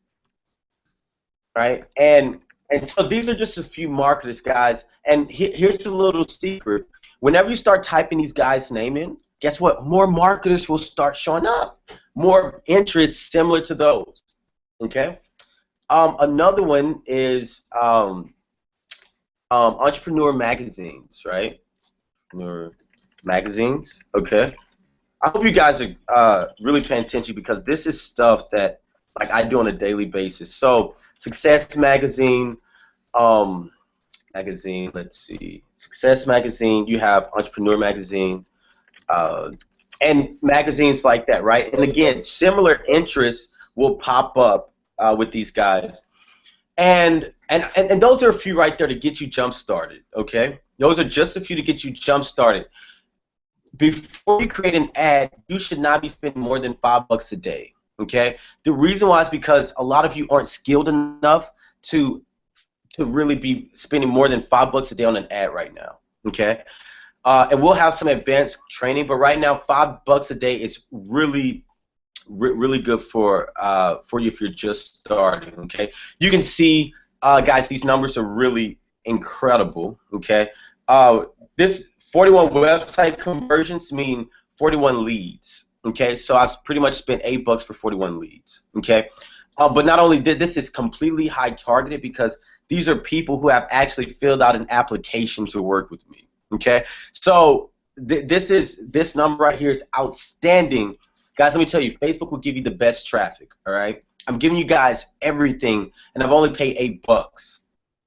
[SPEAKER 3] right? And so these are just a few marketers, guys. And here's a little secret. Whenever you start typing these guys' name in, guess what? More marketers will start showing up. More interest similar to those. Okay. Another one is entrepreneur magazines, right? Entrepreneur magazines. Okay. I hope you guys are really paying attention, because this is stuff that like I do on a daily basis. So Success Magazine, let's see, Success Magazine. You have Entrepreneur Magazine, and magazines like that, right? And again, similar interests will pop up with these guys. And those are a few right there to get you jump started, okay? Those are just a few to get you jump started. Before you create an ad, you should not be spending more than $5 a day, okay? The reason why is because a lot of you aren't skilled enough to really be spending more than $5 a day on an ad right now, okay? And we'll have some advanced training, but right now $5 a day is really good for you if you're just starting, okay? You can see, guys, these numbers are really incredible, okay? This 41 website conversions mean 41 leads, okay? So I've pretty much spent $8 for 41 leads, okay? But not only this is completely high targeted, because these are people who have actually filled out an application to work with me, okay? So this number right here is outstanding. Guys, let me tell you, Facebook will give you the best traffic, all right? I'm giving you guys everything, and I've only paid $8.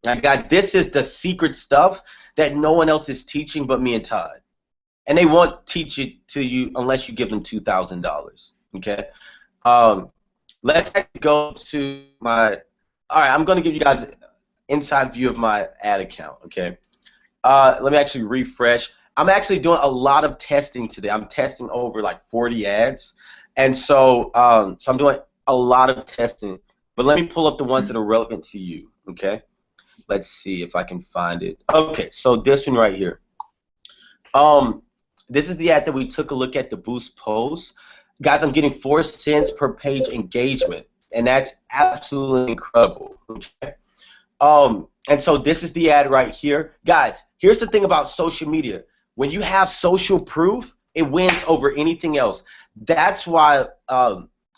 [SPEAKER 3] Now, guys, this is the secret stuff that no one else is teaching but me and Todd. And they won't teach it to you unless you give them $2,000, okay? Let's go to my, all right, I'm going to give you guys an inside view of my ad account, okay? Let me actually refresh. I'm actually doing a lot of testing today. I'm testing over like 40 ads. And so, so I'm doing a lot of testing. But let me pull up the ones that are relevant to you, okay? Let's see if I can find it. Okay, so this one right here. This is the ad that we took a look at, the boost post. Guys, I'm getting 4 cents per page engagement. and that's absolutely incredible. Okay. And so this is the ad right here. Guys, here's the thing about social media. When you have social proof, it wins over anything else. That's why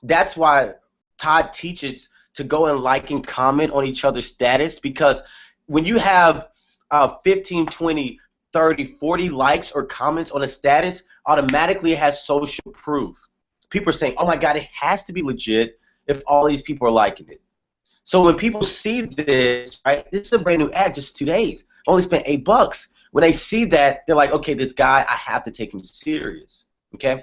[SPEAKER 3] that's why Todd teaches to go and like and comment on each other's status, because when you have 15, 20, 30, 40 likes or comments on a status, automatically it has social proof. People are saying, oh my God, it has to be legit if all these people are liking it. So when people see this, right, this is a brand new ad, just 2 days. I only spent $8. When they see that, they're like, okay, this guy, I have to take him serious. Okay?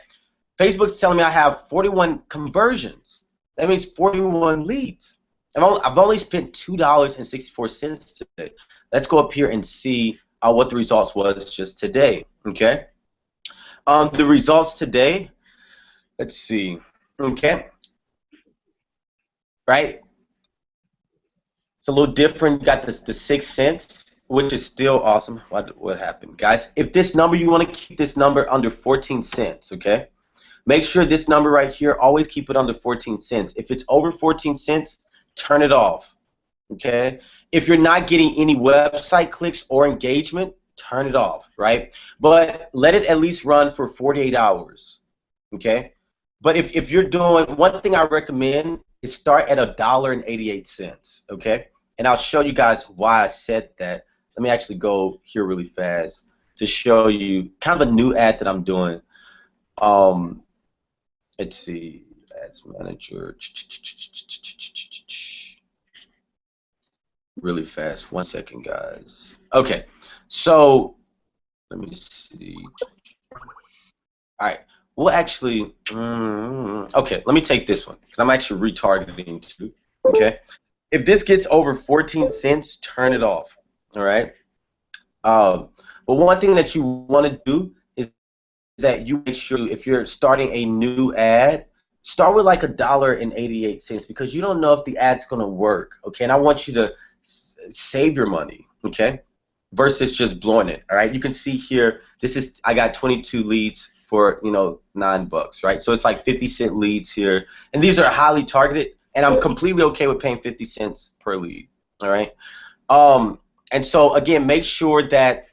[SPEAKER 3] Facebook's telling me I have 41 conversions. That means 41 leads. I've only spent $2.64 today. Let's go up here and see what the results was just today. Okay? The results today, let's see. Okay? Right? It's a little different. You got this the 6 cents, which is still awesome. What happened, guys? If this number, you want to keep this number under 14 cents, okay? Make sure this number right here, always keep it under 14 cents. If it's over 14 cents, turn it off, okay? If you're not getting any website clicks or engagement, turn it off, right? But let it at least run for 48 hours, okay? But if you're doing, one thing I recommend is start at $1.88, okay? And I'll show you guys why I said that. Let me actually go here really fast to show you kind of a new ad that I'm doing. Let's see, ads manager. Really fast, 1 second, guys. Okay, so let me see. All right. We'll actually, okay, let me take this one because I'm actually retargeting too, okay? If this gets over 14 cents, turn it off, all right? But one thing that you want to do is that you make sure if you're starting a new ad, start with like $1.88 because you don't know if the ad's going to work, okay? And I want you to save your money, okay, versus just blowing it, all right? You can see here, I got 22 leads for, you know, $9, right? So it's like 50-cent leads here, and these are highly targeted, and I'm completely okay with paying 50 cents per lead, all right? And so again, make sure that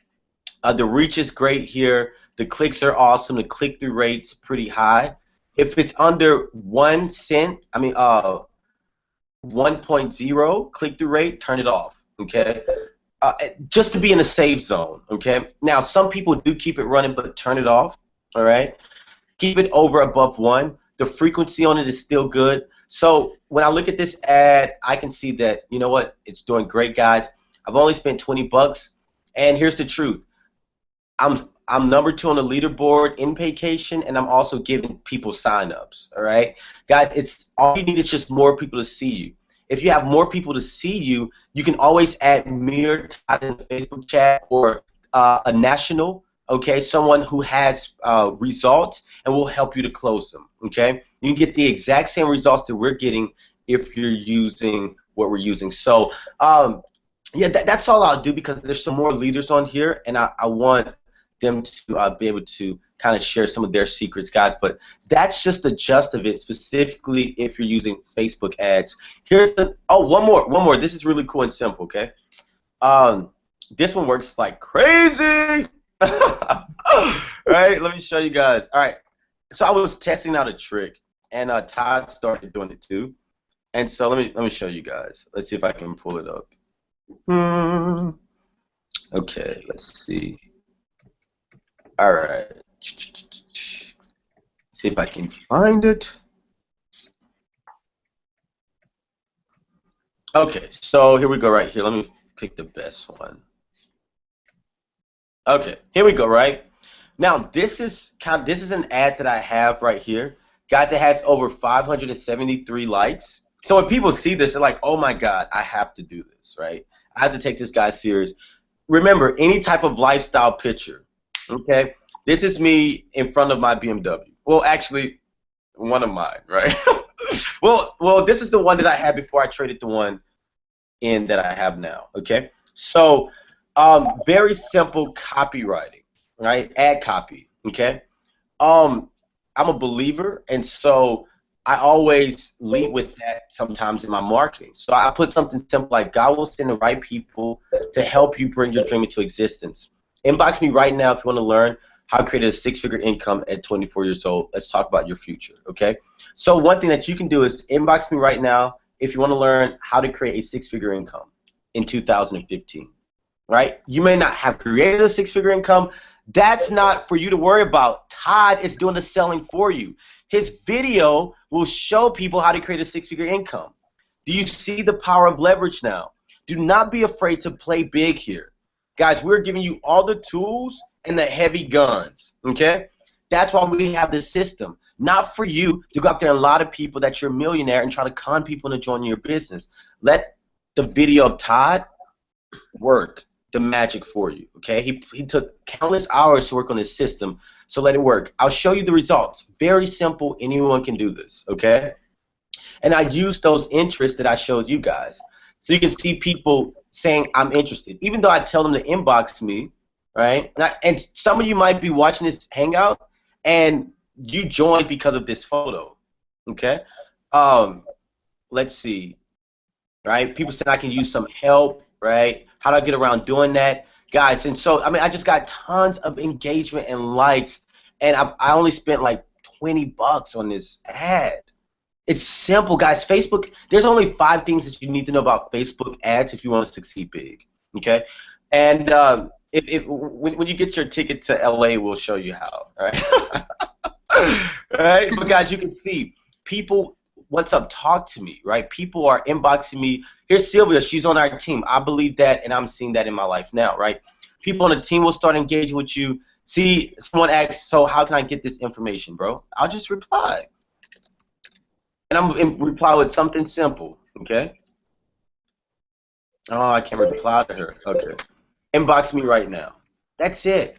[SPEAKER 3] the reach is great here, the clicks are awesome, the click-through rate's pretty high. If it's under 1 cent, I mean 1.0 click-through rate, turn it off, okay? Just to be in a safe zone, okay? Now, some people do keep it running, but turn it off. All right, keep it above 1. The frequency on it is still good. So when I look at this ad, I can see that, you know what, it's doing great, guys. I've only spent $20, and here's the truth. I'm number 2 on the leaderboard in Paycation, and I'm also giving people signups. All right, guys, it's all you need is just more people to see you. If you have more people to see you, you can always add mirror in the Facebook chat or a national. Okay, someone who has results and will help you to close them. Okay, you can get the exact same results that we're getting if you're using what we're using. So yeah, that's all I'll do because there's some more leaders on here, and I want them to be able to kind of share some of their secrets, guys. But that's just the gist of it, specifically if you're using Facebook ads. Here's the one more. This is really cool and simple. Okay, this one works like crazy. Right, let me show you guys. All right, so I was testing out a trick, and Todd started doing it too. And so let me show you guys. Let's see if I can pull it up. Okay, let's see. All right, see if I can find it. Okay, so here we go. Right here, let me pick the best one. Okay, here we go. Right now, this is an ad that I have right here, guys. It has over 573 likes. So when people see this, they're like, "Oh my God, I have to do this." Right? I have to take this guy serious. Remember, any type of lifestyle picture. Okay, this is me in front of my BMW. Well, actually, one of mine, right? well, this is the one that I had before I traded the one in that I have now. Okay, so very simple copywriting, right? Ad copy. Okay, I'm a believer, and so I always lead with that sometimes in my marketing. So I put something simple like God will send the right people to help you bring your dream into existence. Inbox me right now if you want to learn how to create a six-figure income at 24 years old. Let's talk about your future, okay? So one thing that you can do is inbox me right now if you want to learn how to create a six-figure income in 2015, right? You may not have created a six-figure income. That's not for you to worry about. Todd is doing the selling for you. His video will show people how to create a six-figure income. Do you see the power of leverage now? Do not be afraid to play big here. Guys, we're giving you all the tools and the heavy guns, okay? That's why we have this system. Not for you to go out there and lie to people that you're a millionaire and try to con people into joining your business. Let the video of Todd work the magic for you, okay? He took countless hours to work on this system, so let it work. I'll show you the results. Very simple. Anyone can do this, okay? And I use those interests that I showed you guys. So you can see people saying, I'm interested. Even though I tell them to inbox me, right? And some of you might be watching this hangout, and you joined because of this photo, okay? Let's see, right? People said I can use some help, right? How do I get around doing that? Guys, and so, I mean, I just got tons of engagement and likes, and I only spent like $20 on this ad. It's simple, guys. Facebook, there's only 5 things that you need to know about Facebook ads if you want to succeed big, okay? And when you get your ticket to LA, we'll show you how, all right? Right? But guys, you can see people, what's up, talk to me, right? People are inboxing me. Here's Sylvia, she's on our team. I believe that, and I'm seeing that in my life now, right? People on the team will start engaging with you. See, someone asks, so how can I get this information, bro? I'll just reply. And I'm going to reply with something simple, okay? Oh, I can't reply to her. Okay. Inbox me right now. That's it.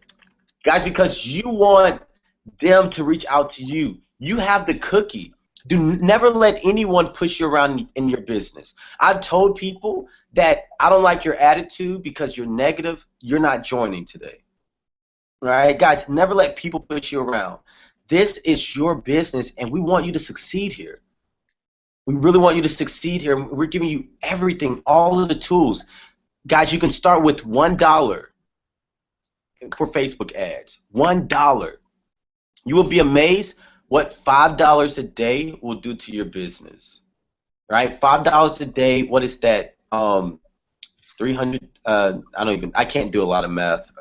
[SPEAKER 3] Guys, because you want them to reach out to you. You have the cookie. Never let anyone push you around in your business. I've told people that I don't like your attitude because you're negative. You're not joining today. All right, guys, never let people push you around. This is your business, and we want you to succeed here. We really want you to succeed here. We're giving you everything, all of the tools. Guys, you can start with $1 for Facebook ads. $1. You will be amazed what $5 a day will do to your business. Right? $5 a day, what is that? 300 I can't do a lot of math.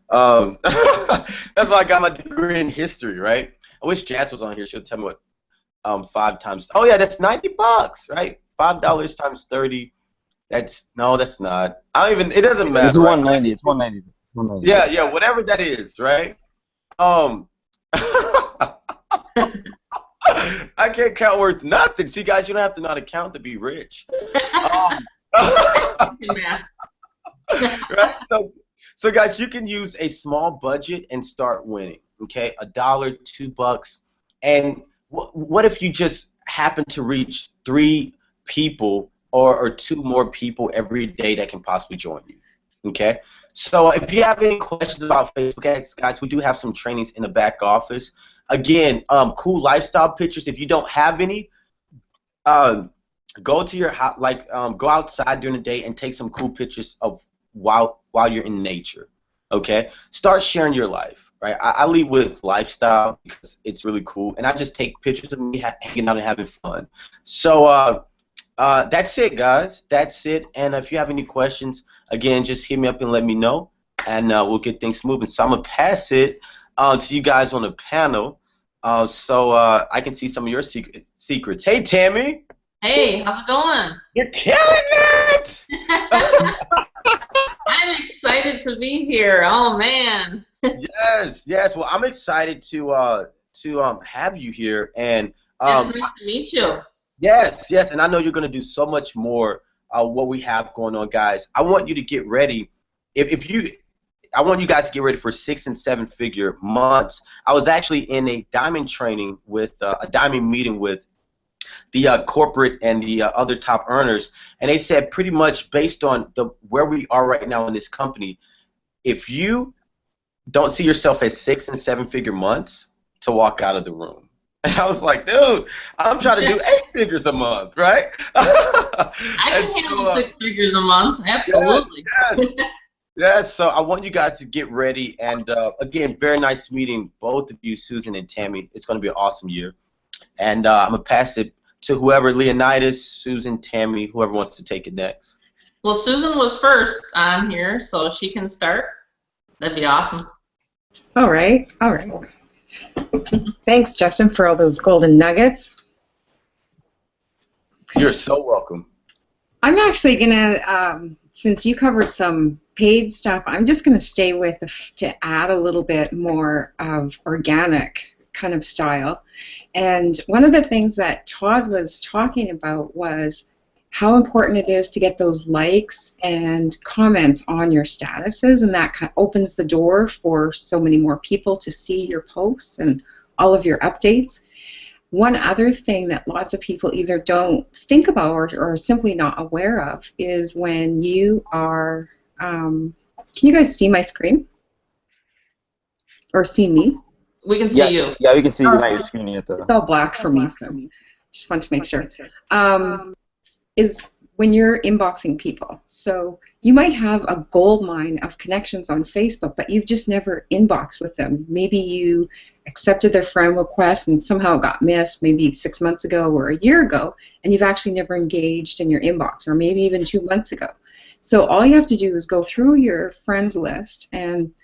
[SPEAKER 3] That's why I got my degree in history, right? I wish Jazz was on here. She'll tell me what 5 times. Oh yeah, that's $90, right? $5 times 30. That's not. I don't even. It doesn't matter.
[SPEAKER 1] It's 190. Right? It's 190. 190.
[SPEAKER 3] Yeah, whatever that is, right? I can't count worth nothing. See, guys, you don't have to know how to count to be rich. Right? So, guys, you can use a small budget and start winning. Okay, $1, $2, and what if you just happen to reach 3 people or 2 more people every day that can possibly join you? Okay, so if you have any questions about Facebook ads, guys, we do have some trainings in the back office. Again, cool lifestyle pictures. If you don't have any, go to your house, go outside during the day and take some cool pictures of while you're in nature. Okay, start sharing your life. Right, I lead with lifestyle because it's really cool, and I just take pictures of me hanging out and having fun. So that's it, guys. That's it. And if you have any questions, again, just hit me up and let me know, and we'll get things moving. So I'm gonna pass it to you guys on the panel, so I can see some of your secrets. Hey, Tammy.
[SPEAKER 5] Hey, how's it going?
[SPEAKER 3] You're killing it.
[SPEAKER 5] I'm excited to be here. Oh man.
[SPEAKER 3] Yes. Well, I'm excited to have you here, and
[SPEAKER 5] it's nice to meet you.
[SPEAKER 3] Yes, and I know you're gonna do so much more. What we have going on, guys. I want you to get ready. I want you guys to get ready for 6- and 7-figure months. I was actually in a diamond training with a diamond meeting with the corporate and the other top earners, and they said pretty much based on where we are right now in this company, if you don't see yourself as 6- and 7-figure months, to walk out of the room. And I was like, dude, I'm trying to do 8 figures a month, right?
[SPEAKER 5] I
[SPEAKER 3] And
[SPEAKER 5] can handle
[SPEAKER 3] so,
[SPEAKER 5] 6 figures a month.
[SPEAKER 3] yes,
[SPEAKER 5] Absolutely.
[SPEAKER 3] yes. Yes, so I want you guys to get ready. And again, very nice meeting both of you, Susan and Tammy. It's going to be an awesome year. And I'm going to pass it to whoever, Leonidas, Susan, Tammy, whoever wants to take it next.
[SPEAKER 5] Well, Susan was first on here, so she can start. That'd be awesome.
[SPEAKER 4] All right, all right. Thanks, Justin, for all those golden nuggets.
[SPEAKER 3] You're so welcome.
[SPEAKER 4] I'm actually gonna, since you covered some paid stuff, I'm just gonna stay with to add a little bit more of organic kind of style. And one of the things that Todd was talking about was how important it is to get those likes and comments on your statuses, and that kind of opens the door for so many more people to see your posts and all of your updates. One other thing that lots of people either don't think about or are simply not aware of is when you are, can you guys see my screen? Or see me?
[SPEAKER 5] We can see you.
[SPEAKER 1] Yeah, we can see you
[SPEAKER 4] Oh,
[SPEAKER 1] on your screen yet, though.
[SPEAKER 4] it's all black for me, so just want to make sure. Is when you're inboxing people. So you might have a gold mine of connections on Facebook, but you've just never inboxed with them. Maybe you accepted their friend request and somehow it got missed, maybe 6 months ago or a year ago, and you've actually never engaged in your inbox, or maybe even 2 months ago. So all you have to do is go through your friends list, and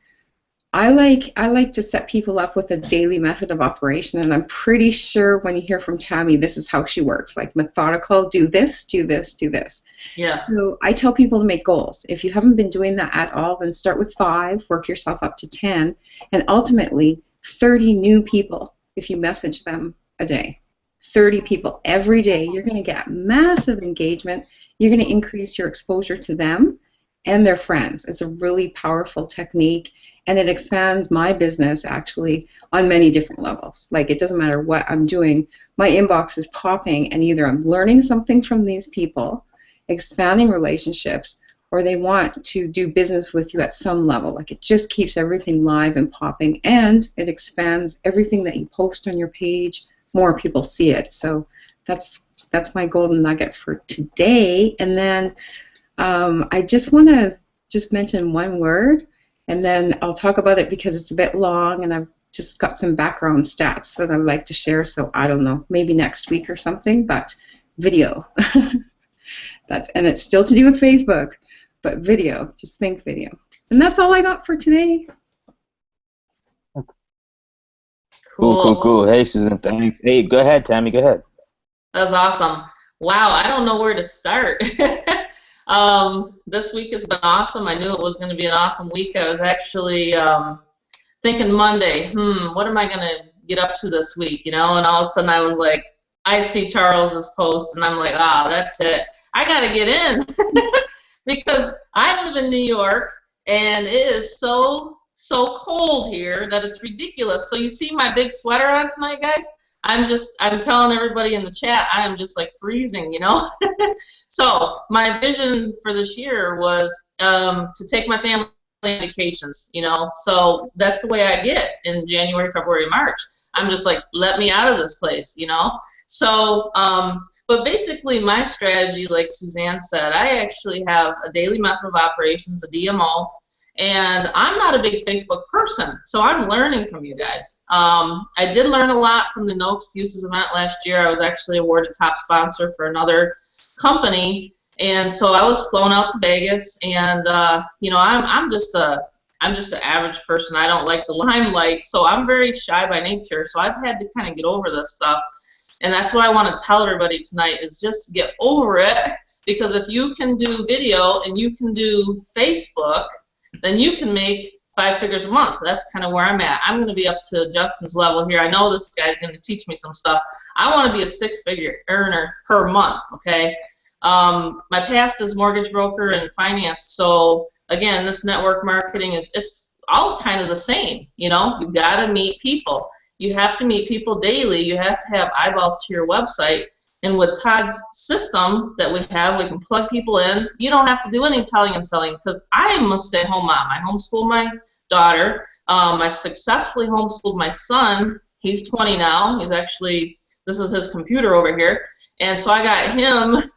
[SPEAKER 4] I like to set people up with a daily method of operation, and I'm pretty sure when you hear from Tammy, this is how she works, like methodical, do this, do this, do this.
[SPEAKER 5] Yeah.
[SPEAKER 4] So I tell people to make goals. If you haven't been doing that at all, then start with 5, work yourself up to 10, and ultimately 30 new people if you message them a day. 30 people every day, you're going to get massive engagement. You're going to increase your exposure to them and their friends. It's a really powerful technique, and it expands my business actually on many different levels. Like, it doesn't matter what I'm doing, my inbox is popping, and either I'm learning something from these people, expanding relationships, or they want to do business with you at some level. Like, it just keeps everything live and popping, and it expands everything that you post on your page. More people see it. So that's my golden nugget for today. And then I just want to mention one word, and then I'll talk about it because it's a bit long, and I've just got some background stats that I'd like to share. So I don't know, maybe next week or something. But video, and it's still to do with Facebook, but video. Just think video, and that's all I got for today.
[SPEAKER 1] Cool. Hey, Susan, thanks. Hey, go ahead, Tammy. Go ahead.
[SPEAKER 5] That was awesome. Wow, I don't know where to start. This week has been awesome. I knew it was going to be an awesome week. I was actually thinking Monday, what am I going to get up to this week, And all of a sudden I was like, I see Charles's post, and I'm like, that's it. I got to get in because I live in New York, and it is so cold here that it's ridiculous. So you see my big sweater on tonight, guys? I'm telling everybody in the chat, I am just like freezing, So my vision for this year was to take my family on vacations, So that's the way I get in January, February, March. I'm just like, let me out of this place, So, but basically my strategy, like Suzanne said, I actually have a daily method of operations, a DMO, and I'm not a big Facebook person, so I'm learning from you guys. I did learn a lot from the No Excuses event last year. I was actually awarded top sponsor for another company, and so I was flown out to Vegas. And I'm just an average person. I don't like the limelight, so I'm very shy by nature. So I've had to kind of get over this stuff, and that's what I want to tell everybody tonight is just to get over it. Because if you can do video and you can do Facebook, then you can make 5 figures a month. That's kind of where I'm at. I'm going to be up to Justin's level here. I know this guy's going to teach me some stuff. I want to be a 6-figure earner per month, okay? My past is mortgage broker and finance. So, again, this network marketing it's all kind of the same, You got to meet people. You have to meet people daily. You have to have eyeballs to your website. And with Todd's system that we have, we can plug people in. You don't have to do any telling and selling because I am a stay-at-home mom. I homeschool my daughter. I successfully homeschooled my son. He's 20 now. He's actually, this is his computer over here. And so I got him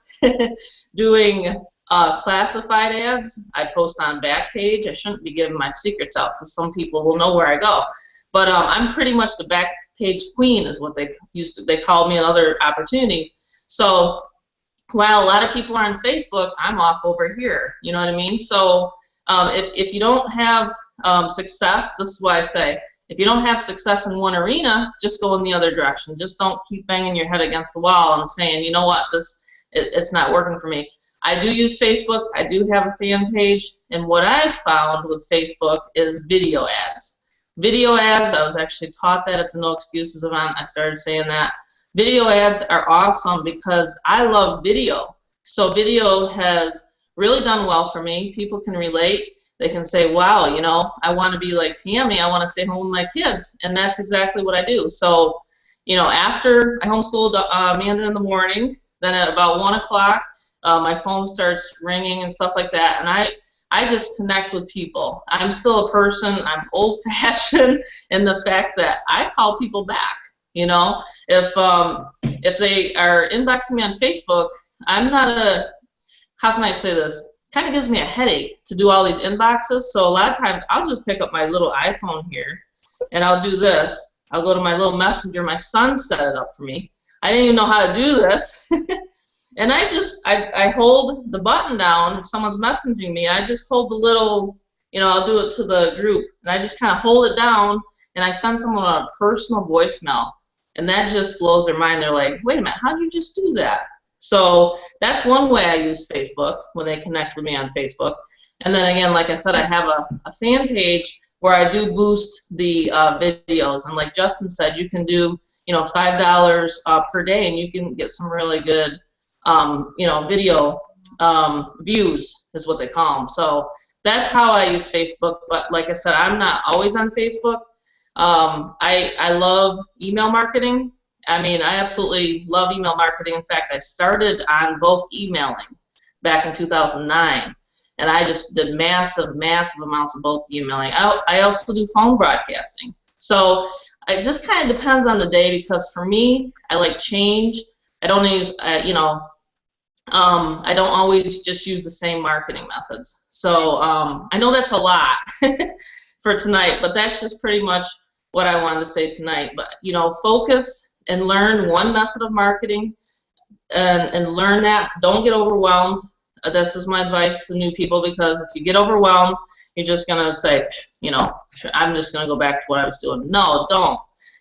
[SPEAKER 5] doing classified ads. I post on Backpage. I shouldn't be giving my secrets out because some people will know where I go. But I'm pretty much the Backpage queen is what they called me in other opportunities. So while a lot of people are on Facebook, I'm off over here. You know what I mean? So if you don't have success, this is why I say, if you don't have success in one arena, just go in the other direction. Just don't keep banging your head against the wall and saying, you know what, it's not working for me. I do use Facebook. I do have a fan page. And what I've found with Facebook is video ads. Video ads, I was actually taught that at the No Excuses event. I started saying that. Video ads are awesome because I love video. So video has really done well for me. People can relate. They can say, wow, you know, I want to be like Tammy. I want to stay home with my kids. And that's exactly what I do. So, you know, after I homeschooled Amanda in the morning, then at about 1 o'clock, my phone starts ringing and stuff like that. And I just connect with people. I'm still a person. I'm old-fashioned in the fact that I call people back. You know, if they are inboxing me on Facebook, I'm not a, how can I say this? Kind of gives me a headache to do all these inboxes. So a lot of times I'll just pick up my little iPhone here and I'll do this. I'll go to my little messenger. My son set it up for me. I didn't even know how to do this. And I hold the button down. If someone's messaging me, I just hold the little, you know, I'll do it to the group. And I just kind of hold it down and I send someone a personal voicemail. And that just blows their mind. They're like, wait a minute, how'd you just do that? So that's one way I use Facebook when they connect with me on Facebook. And then again, like I said, I have a fan page where I do boost the videos. And like Justin said, you can do, you know, $5 per day, and you can get some really good, you know, video views is what they call them. So that's how I use Facebook. But like I said, I'm not always on Facebook. I love email marketing. I mean, I absolutely love email marketing. In fact, I started on bulk emailing back in 2009, and I just did massive amounts of bulk emailing. I also do phone broadcasting. So it just kind of depends on the day, because for me, I like change. I don't use, you know, I don't always just use the same marketing methods. So I know that's a lot for tonight, but that's just pretty much what I wanted to say tonight. But, you know, focus and learn one method of marketing and learn that. Don't get overwhelmed. This is my advice to new people, because if you get overwhelmed, you're just going to say, you know, I'm just going to go back to what I was doing. No, don't.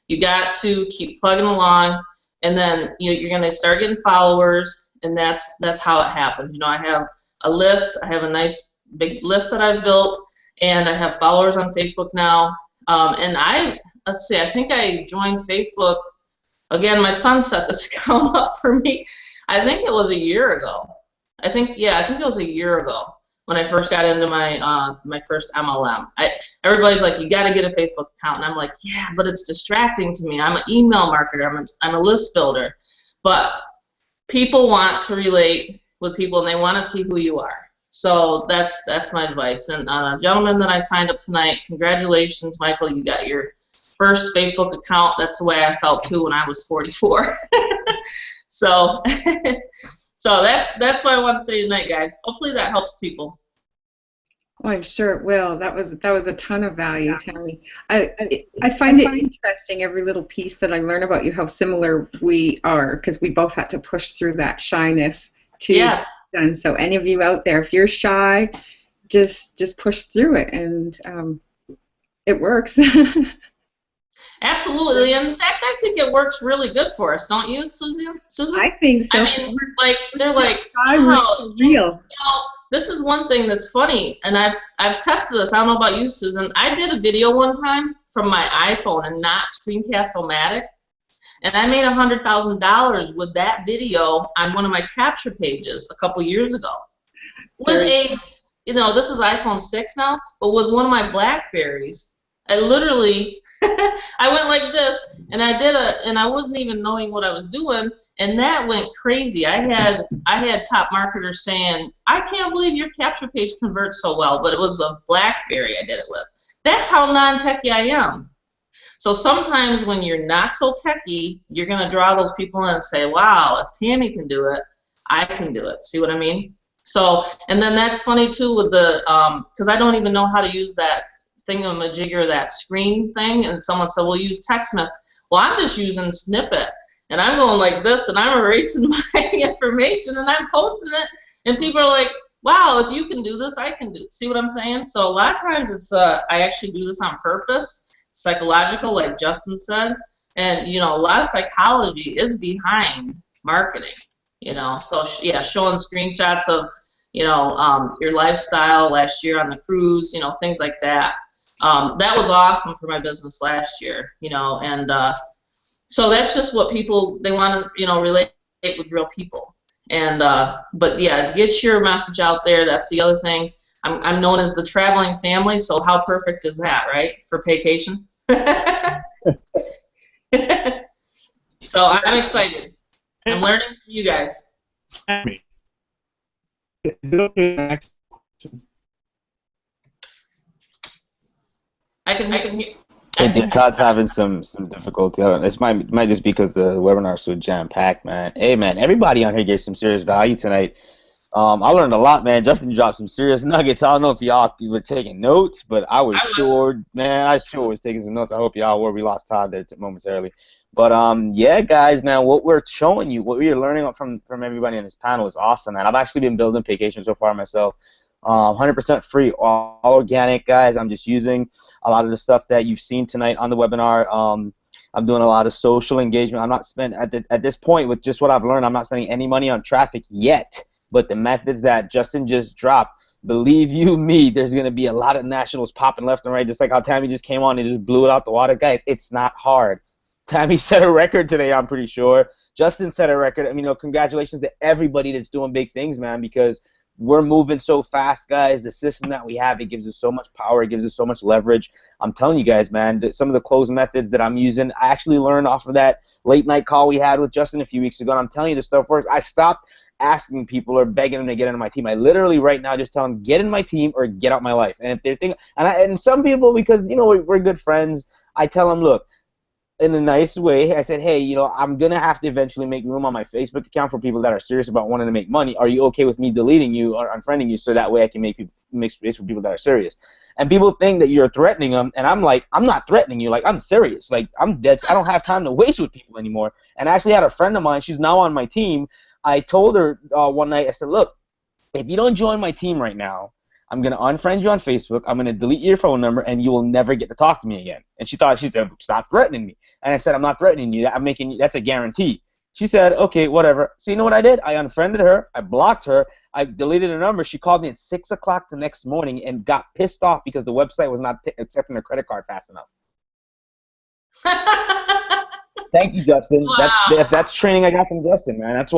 [SPEAKER 5] You got to keep plugging along, and then you're going to start getting followers, and that's how it happens. You know, I have a list. I have a nice big list that I've built, and I have followers on Facebook now. And let's see, I think I joined Facebook. Again, my son set this account up for me. I think it was a year ago. I think it was a year ago when I first got into my my first MLM. Everybody's like, you got to get a Facebook account, and I'm like, yeah, but it's distracting to me. I'm an email marketer. I'm a list builder, but people want to relate with people, and they want to see who you are. So that's my advice. And gentleman that I signed up tonight, congratulations, Michael. You got your first Facebook account. That's the way I felt too when I was 44. So that's what I want to say tonight, guys. Hopefully that helps people.
[SPEAKER 4] Oh, I'm sure it will. That was a ton of value, Tammy. I find it interesting, every little piece that I learn about you, how similar we are, because we both had to push through that shyness to
[SPEAKER 5] Yes.
[SPEAKER 4] done. So any of you out there, if you're shy, just push through it, and it works.
[SPEAKER 5] Absolutely. In fact, I think it works really good for us, don't you, Susan?
[SPEAKER 4] I think so.
[SPEAKER 5] I mean, like, they're like,
[SPEAKER 4] We're
[SPEAKER 5] wow,
[SPEAKER 4] so real.
[SPEAKER 5] you know, this is one thing that's funny, and I've tested this. I don't know about you, Susan. I did a video one time from my iPhone and not Screencast-O-Matic, and I made $100,000 with that video on one of my capture pages a couple years ago. With a, you know, this is iPhone 6 now, but with one of my Blackberries, I literally, I went like this, and and I wasn't even knowing what I was doing, and that went crazy. I had top marketers saying, I can't believe your capture page converts so well, but it was a Blackberry I did it with. That's how non-techy I am. So sometimes when you're not so techy, you're going to draw those people in and say, wow, if Tammy can do it, I can do it. See what I mean? So, and then that's funny too with the, because I don't even know how to use that thingamajigger, that screen thing, and someone said, well, use TechSmith. Well, I'm just using Snippet, and I'm going like this, and I'm erasing my information, and I'm posting it, and people are like, wow, if you can do this, I can do it. See what I'm saying? So a lot of times it's, I actually do this on purpose, psychological, like Justin said, and, you know, a lot of psychology is behind marketing, you know. So, yeah, showing screenshots of, you know, your lifestyle last year on the cruise, you know, things like that. That was awesome for my business last year, you know, and so that's just what people, they want to, you know, relate with real people. And but yeah, get your message out there. That's the other thing. I'm known as the traveling family, so how perfect is that, right, for vacation? So I'm excited. I'm learning from you guys.
[SPEAKER 2] Tammy, is it okay to ask a question?
[SPEAKER 5] I can hear.
[SPEAKER 1] Todd's having some difficulty. I don't know. This might just be because the webinar's so jam packed, man. Hey, man, everybody on here gets some serious value tonight. I learned a lot, man. Justin dropped some serious nuggets. I don't know if y'all were taking notes, but I was sure, man. I sure was taking some notes. I hope y'all were. We lost Todd there momentarily. But yeah, guys, man, what we're showing you, what we're learning from everybody on this panel is awesome, man. I've actually been building Vacation so far myself. 100% free, all organic, guys. I'm just using a lot of the stuff that you've seen tonight on the webinar. I'm doing a lot of social engagement. I'm not spending at this point with just what I've learned. I'm not spending any money on traffic yet. But the methods that Justin just dropped, believe you me, there's going to be a lot of nationals popping left and right, just like how Tammy just came on and just blew it out the water. Guys, it's not hard. Tammy set a record today, I'm pretty sure. Justin set a record. I mean, you know, congratulations to everybody that's doing big things, man, because we're moving so fast, guys. The system that we have, it gives us so much power. It gives us so much leverage. I'm telling you guys, man, some of the close methods that I'm using, I actually learned off of that late night call we had with Justin a few weeks ago, and I'm telling you, this stuff works. I stopped asking people or begging them to get into my team. I literally right now just tell them, get in my team or get out my life. And if they're thinking, and some people, because, you know, we're good friends, I tell them, look, in a nice way, I said, hey, you know, I'm going to have to eventually make room on my Facebook account for people that are serious about wanting to make money. Are you okay with me deleting you or unfriending you so that way I can make space for people that are serious? And people think that you're threatening them, and I'm like, I'm not threatening you. Like, I'm serious. Like, I'm dead. I don't have time to waste with people anymore. And I actually had a friend of mine. She's now on my team. I told her one night, I said, look, if you don't join my team right now, I'm going to unfriend you on Facebook, I'm going to delete your phone number, and you will never get to talk to me again. And she said, stop threatening me. And I said, I'm not threatening you. That's a guarantee. She said, okay, whatever. So you know what I did? I unfriended her. I blocked her. I deleted her number. She called me at 6 o'clock the next morning and got pissed off because the website was not accepting her credit card fast enough. Thank you, Justin.
[SPEAKER 5] Wow.
[SPEAKER 1] That's training I got from Justin, man. That's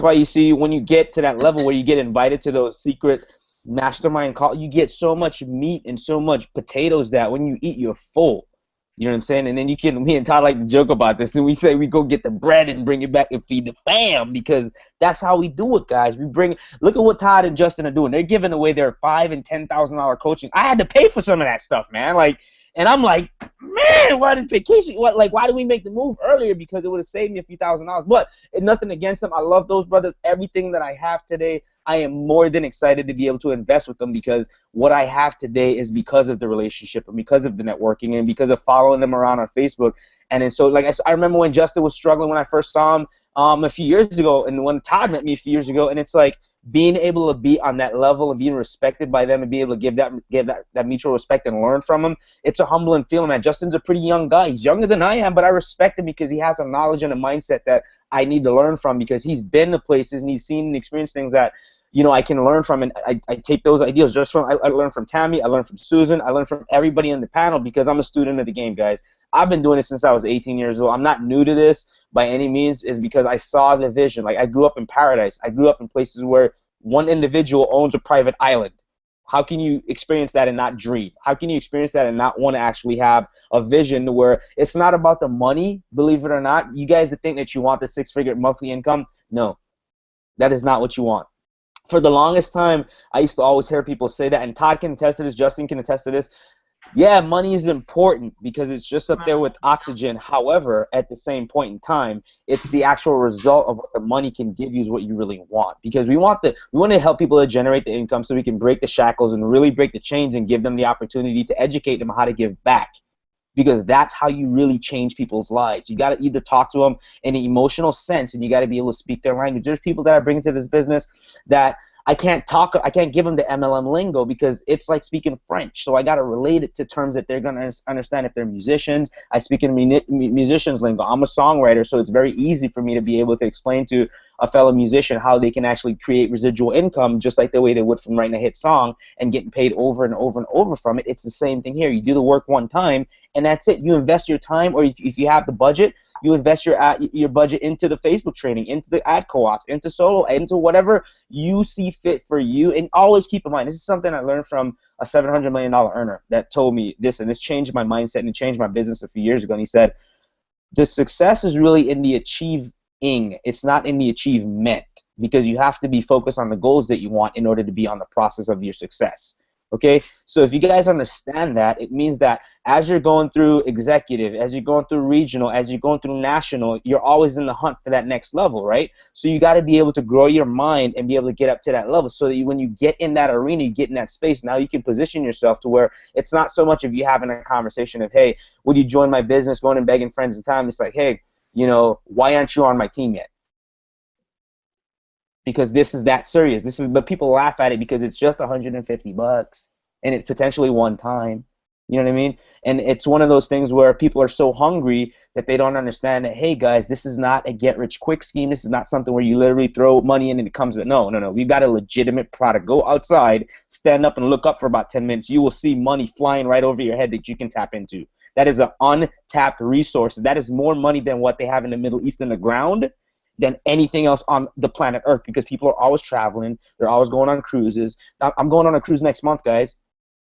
[SPEAKER 1] why you see when you get to that level where you get invited to those secret mastermind calls, you get so much meat and so much potatoes that when you eat, you're full. You know what I'm saying? And then me and Todd like to joke about this, and we say we go get the bread and bring it back and feed the fam, because that's how we do it, guys. Look at what Todd and Justin are doing. They're giving away their $5,000 and $10,000 coaching. I had to pay for some of that stuff, man. And I'm like, man, why did we make the move earlier? Because it would have saved me a few $1,000s. But nothing against them. I love those brothers. Everything that I have today, I am more than excited to be able to invest with them, because what I have today is because of the relationship and because of the networking and because of following them around on Facebook. And then so, like, I remember when Justin was struggling when I first saw him a few years ago, and when Todd met me a few years ago, and it's like being able to be on that level and being respected by them and be able to give that mutual respect and learn from them. It's a humbling feeling, man. Justin's a pretty young guy. He's younger than I am, but I respect him because he has a knowledge and a mindset that I need to learn from, because he's been to places and he's seen and experienced things that, you know, I can learn from, and I take those ideas just from, I learned from Tammy, I learned from Susan, I learned from everybody in the panel, because I'm a student of the game, guys. I've been doing it since I was 18 years old. I'm not new to this by any means, is because I saw the vision. Like, I grew up in paradise. I grew up in places where one individual owns a private island. How can you experience that and not dream? How can you experience that and not want to actually have a vision where it's not about the money, believe it or not? You guys that think that you want the 6-figure monthly income, no, that is not what you want. For the longest time, I used to always hear people say that, and Todd can attest to this, Justin can attest to this. Yeah, money is important because it's just up there with oxygen. However, at the same point in time, it's the actual result of what the money can give you is what you really want. Because we want to help people to generate the income so we can break the shackles and really break the chains and give them the opportunity to educate them how to give back. Because that's how you really change people's lives. You got to either talk to them in an emotional sense, and you got to be able to speak their language. There's people that I bring into this business that I can't give them the MLM lingo because it's like speaking French. So I got to relate it to terms that they're going to understand. If they're musicians, I speak in musicians lingo. I'm a songwriter, so it's very easy for me to be able to explain to a fellow musician how they can actually create residual income just like the way they would from writing a hit song and getting paid over and over and over from it. It's the same thing here. You do the work one time, and that's it. You invest your time, or if you have the budget, you invest your budget into the Facebook training, into the ad co-ops, into solo, into whatever you see fit for you. And always keep in mind, this is something I learned from a $700 million earner that told me this, and this changed my mindset and it changed my business a few years ago. And he said, the success is really in the achieving. It's not in the achievement, because you have to be focused on the goals that you want in order to be on the process of your success. Okay, so if you guys understand that, it means that as you're going through executive, as you're going through regional, as you're going through national, you're always in the hunt for that next level, right? So you got to be able to grow your mind and be able to get up to that level so that when you get in that arena, you get in that space, now you can position yourself to where it's not so much of you having a conversation of, hey, would you join my business, going and begging friends and family. It's like, hey, you know, why aren't you on my team yet? Because this is that serious. But people laugh at it because it's just $150 and it's potentially one time. You know what I mean? And it's one of those things where people are so hungry that they don't understand that, hey guys, this is not a get-rich-quick scheme. This is not something where you literally throw money in and it comes. No. We've got a legitimate product. Go outside, stand up and look up for about 10 minutes. You will see money flying right over your head that you can tap into. That is an untapped resource. That is more money than what they have in the Middle East in the ground than anything else on the planet Earth, because people are always traveling. They're always going on cruises. I'm going on a cruise next month, guys,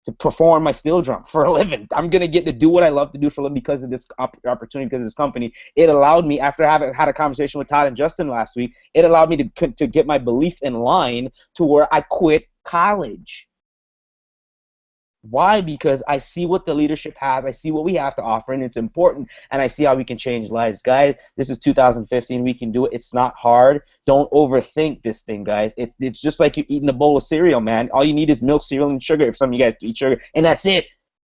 [SPEAKER 1] to perform my steel drum for a living. I'm going to get to do what I love to do for a living because of this opportunity, because of this company. It allowed me, after having had a conversation with Todd and Justin last week, it allowed me to get my belief in line to where I quit college. Why? Because I see what the leadership has, I see what we have to offer, and it's important, and I see how we can change lives. Guys, this is 2015. We can do it. It's not hard. Don't overthink this thing, guys. It's just like you're eating a bowl of cereal, man. All you need is milk, cereal, and sugar if some of you guys eat sugar, and that's it.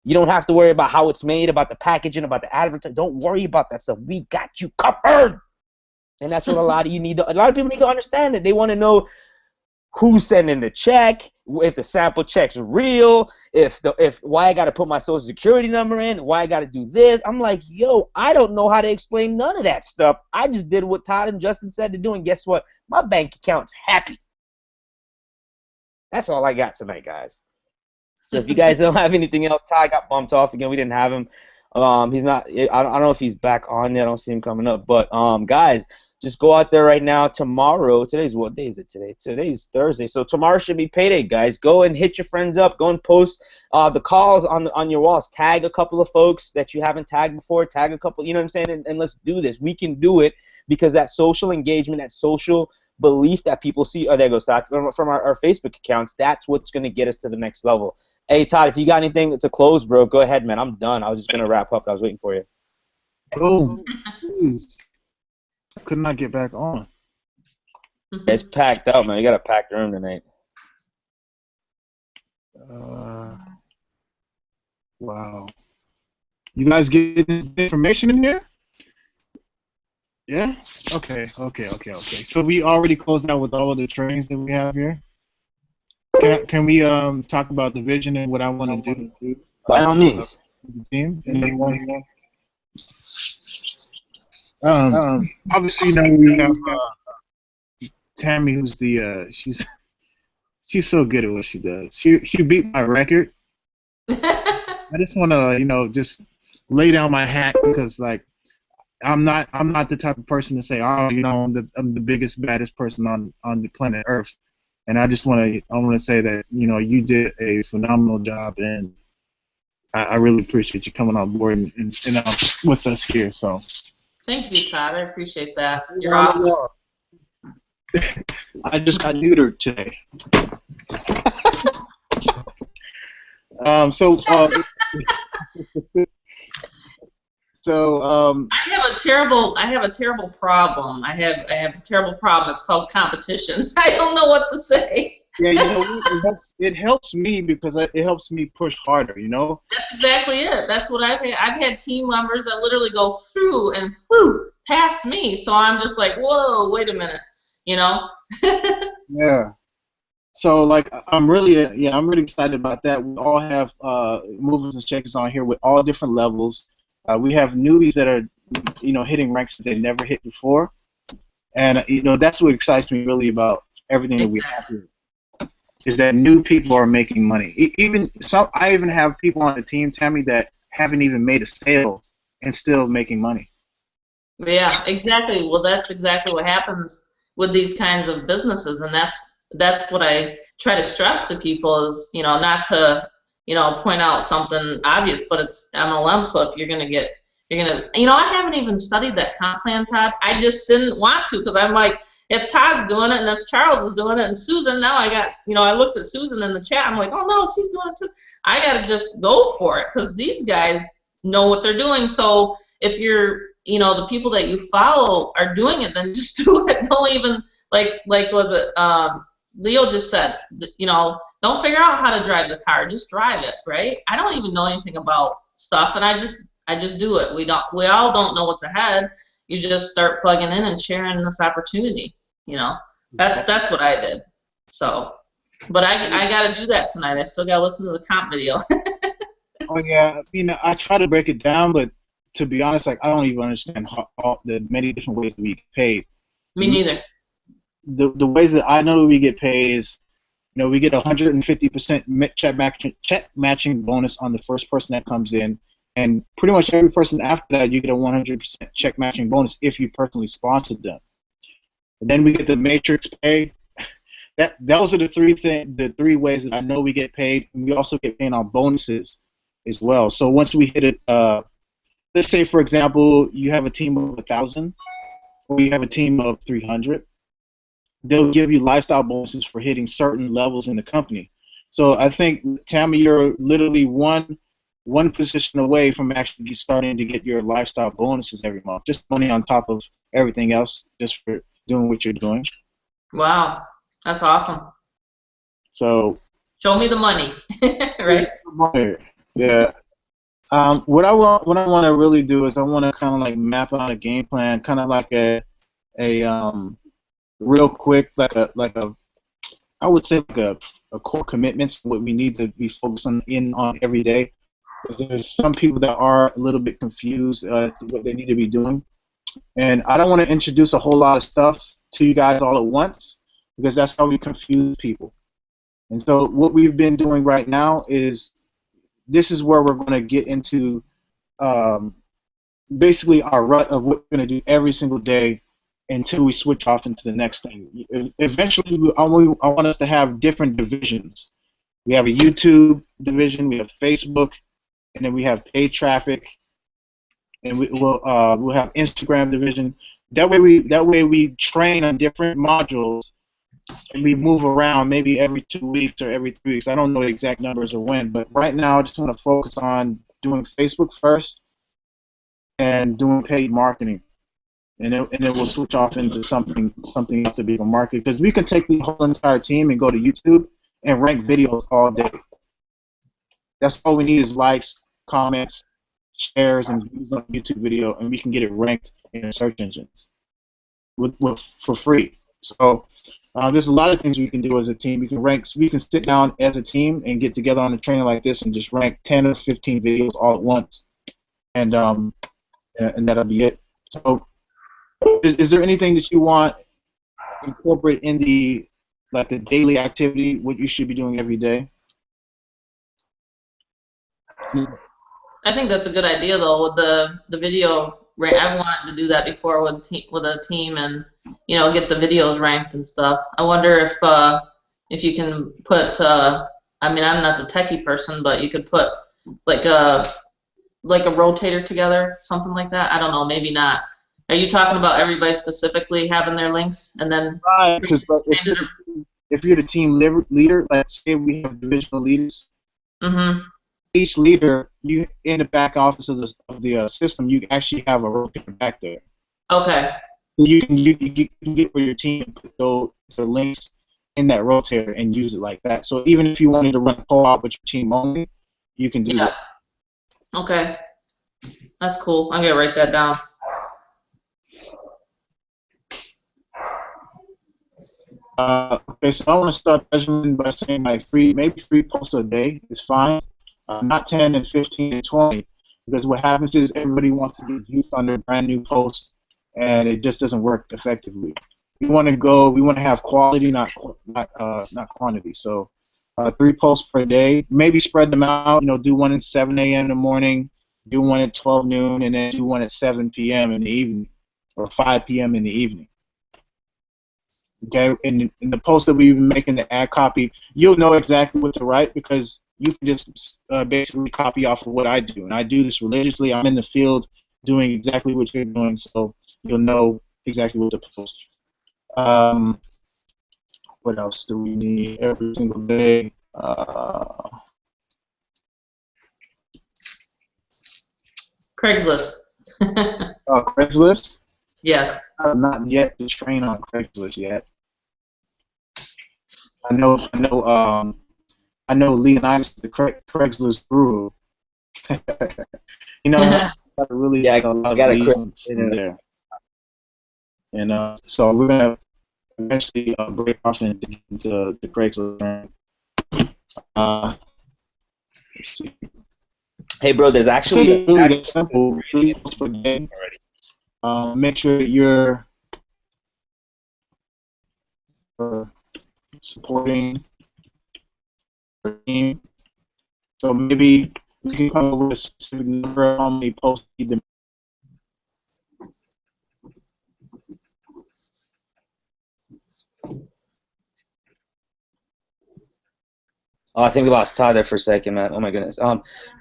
[SPEAKER 1] You don't have to worry about how it's made, about the packaging, about the advertising. Don't worry about that stuff. We got you covered. And that's what a lot of people need to understand, that they want to know who's sending the check, if the sample check's real, if why I got to put my social security number in, why I got to do this. I'm like, yo, I don't know how to explain none of that stuff. I just did what Todd and Justin said to do, and guess what? My bank account's happy. That's all I got tonight, guys. So if you guys don't have anything else, Todd got bumped off again. We didn't have him. He's not. I don't know if he's back on yet. I don't see him coming up. But guys, just go out there right now. Tomorrow, what day is it today? Today's Thursday. So tomorrow should be payday, guys. Go and hit your friends up. Go and post the calls on your walls. Tag a couple of folks that you haven't tagged before. Tag a couple, you know what I'm saying? And let's do this. We can do it, because that social engagement, that social belief that people see, oh, there goes Todd, from our Facebook accounts, that's what's going to get us to the next level. Hey, Todd, if you got anything to close, bro, go ahead, man. I'm done. I was just going to wrap up. I was waiting for you.
[SPEAKER 2] Boom. Jeez. Could not get back on.
[SPEAKER 1] It's packed out, man. You got a packed room tonight.
[SPEAKER 2] Wow. You guys get information in here? Yeah? Okay. So we already closed out with all of the trainings that we have here. Can we talk about the vision and what I want to do?
[SPEAKER 1] By all means.
[SPEAKER 2] The team and everyone. Obviously, you know, we have Tammy, who's the she's so good at what she does. She beat my record. I just want to, you know, just lay down my hat, because like I'm not the type of person to say, oh, you know, I'm the biggest, baddest person on the planet Earth. And I want to say that, you know, you did a phenomenal job, and I really appreciate you coming on board and with us here. So.
[SPEAKER 5] Thank you, Todd. I appreciate that. You're awesome.
[SPEAKER 2] I just got neutered today. So
[SPEAKER 5] I have a terrible problem. I have a terrible problem. It's called competition. I don't know what to say.
[SPEAKER 2] yeah, you know, it helps me because it helps me push harder. You know.
[SPEAKER 5] That's exactly it. That's what I've had. I've had team members that literally go through and flew past me. So I'm just like, whoa, wait a minute, you know?
[SPEAKER 2] Yeah. So like I'm really I'm really excited about that. We all have movers and shakers on here with all different levels. We have newbies that are hitting ranks that they never hit before, and that's what excites me really about everything that we have here. Is that new people are making money. I even have people on the team, Tammy, that haven't even made a sale and still making money.
[SPEAKER 5] Yeah, exactly. Well, that's exactly what happens with these kinds of businesses, and that's what I try to stress to people is, not to, point out something obvious, but it's MLM. So if you're gonna, I haven't even studied that comp plan, Todd. I just didn't want to because I'm like, if Todd's doing it and if Charles is doing it and Susan, now I looked at Susan in the chat. I'm like, oh no, she's doing it too. I gotta just go for it because these guys know what they're doing. So if you're, the people that you follow are doing it, then just do it. Don't even like was it Leo just said, don't figure out how to drive the car, just drive it, right? I don't even know anything about stuff, and I just do it. We all don't know what's ahead. You just start plugging in and sharing this opportunity. That's what I did. So, but I got to do that tonight. I still got to listen to the comp video.
[SPEAKER 2] Oh yeah, I try to break it down, but to be honest, like I don't even understand all the many different ways that we get paid.
[SPEAKER 5] Me neither.
[SPEAKER 2] The ways that I know we get paid is, we get 150% check matching bonus on the first person that comes in, and pretty much every person after that you get a 100% check matching bonus if you personally sponsored them. And then we get the matrix pay. Those are the three ways that I know we get paid, and we also get paid on bonuses as well. So once we hit it, let's say for example you have a team of 1,000 or you have a team of 300. They'll give you lifestyle bonuses for hitting certain levels in the company. So I think, Tammy, you're literally one position away from actually starting to get your lifestyle bonuses every month. Just money on top of everything else, just for doing what you're doing.
[SPEAKER 5] Wow, that's awesome.
[SPEAKER 2] So
[SPEAKER 5] show me the money, right?
[SPEAKER 2] Yeah. What I want to really do is I want to kind of like map out a game plan, kind of like a real quick, like a I would say like a core commitments, what we need to be focused on every day. There's some people that are a little bit confused to what they need to be doing, and I don't want to introduce a whole lot of stuff to you guys all at once because that's how we confuse people. And so what we've been doing right now is this is where we're going to get into basically our rut of what we're going to do every single day until we switch off into the next thing. Eventually, I want us to have different divisions. We have a YouTube division, we have Facebook, and then we have paid traffic, and we'll have Instagram division. That way we train on different modules, and we move around maybe every 2 weeks or every 3 weeks. I don't know the exact numbers or when, but right now I just want to focus on doing Facebook first and doing paid marketing. And then we'll switch off into something else to be a market, because we can take the whole entire team and go to YouTube and rank videos all day. That's all we need is likes, comments, shares, and views on a YouTube video, and we can get it ranked in the search engines for free. So there's a lot of things we can do as a team. We can sit down as a team and get together on a training like this and just rank 10 or 15 videos all at once, and that'll be it. So. Is there anything that you want to incorporate in the daily activity, what you should be doing every day?
[SPEAKER 5] I think that's a good idea though with the video. Right, I've wanted to do that before with a team and get the videos ranked and stuff. I wonder if you can put. I mean, I'm not the techie person, but you could put like a rotator together, something like that. I don't know, maybe not. Are you talking about everybody specifically having their links and then?
[SPEAKER 2] Right, because if you're the team leader, let's say we have divisional leaders.
[SPEAKER 5] Mm-hmm.
[SPEAKER 2] each leader, you in the back office of the system, you actually have a rotator back there.
[SPEAKER 5] Okay.
[SPEAKER 2] You can get for your team and put the links in that rotator and use it like that. So even if you wanted to run a co-op with your team only, you can do that.
[SPEAKER 5] Okay. That's cool. I'm gonna write that down.
[SPEAKER 2] Okay, so I want to start measuring by saying like maybe three posts a day is fine. Not 10 and 15 and 20, because what happens is everybody wants to get juice on their brand new posts, and it just doesn't work effectively. We want to have quality, not quantity. So 3 posts per day, maybe spread them out. Do one at 7 a.m. in the morning, do one at 12 noon, and then do one at 7 p.m. in the evening, or 5 p.m. in the evening. Okay, in the post that we've been making the ad copy, you'll know exactly what to write because you can just basically copy off of what I do. And I do this religiously. I'm in the field doing exactly what you're doing, so you'll know exactly what to post. What else do we need every single day?
[SPEAKER 5] Craigslist.
[SPEAKER 2] Craigslist?
[SPEAKER 5] Yes.
[SPEAKER 2] Not yet to train on Craigslist yet. I know Leonidas, the Craigslist guru. How to really get a lot of leads from there. And so we're gonna eventually break off into the Craigslist. Let's see.
[SPEAKER 1] Hey, bro, there's actually
[SPEAKER 2] really simple. 3 posts per day. Make sure that you're supporting your team. So maybe we can come up with a specific number of how many posts you need to.
[SPEAKER 1] Oh, I think we lost Todd there for a second, man. Oh my goodness.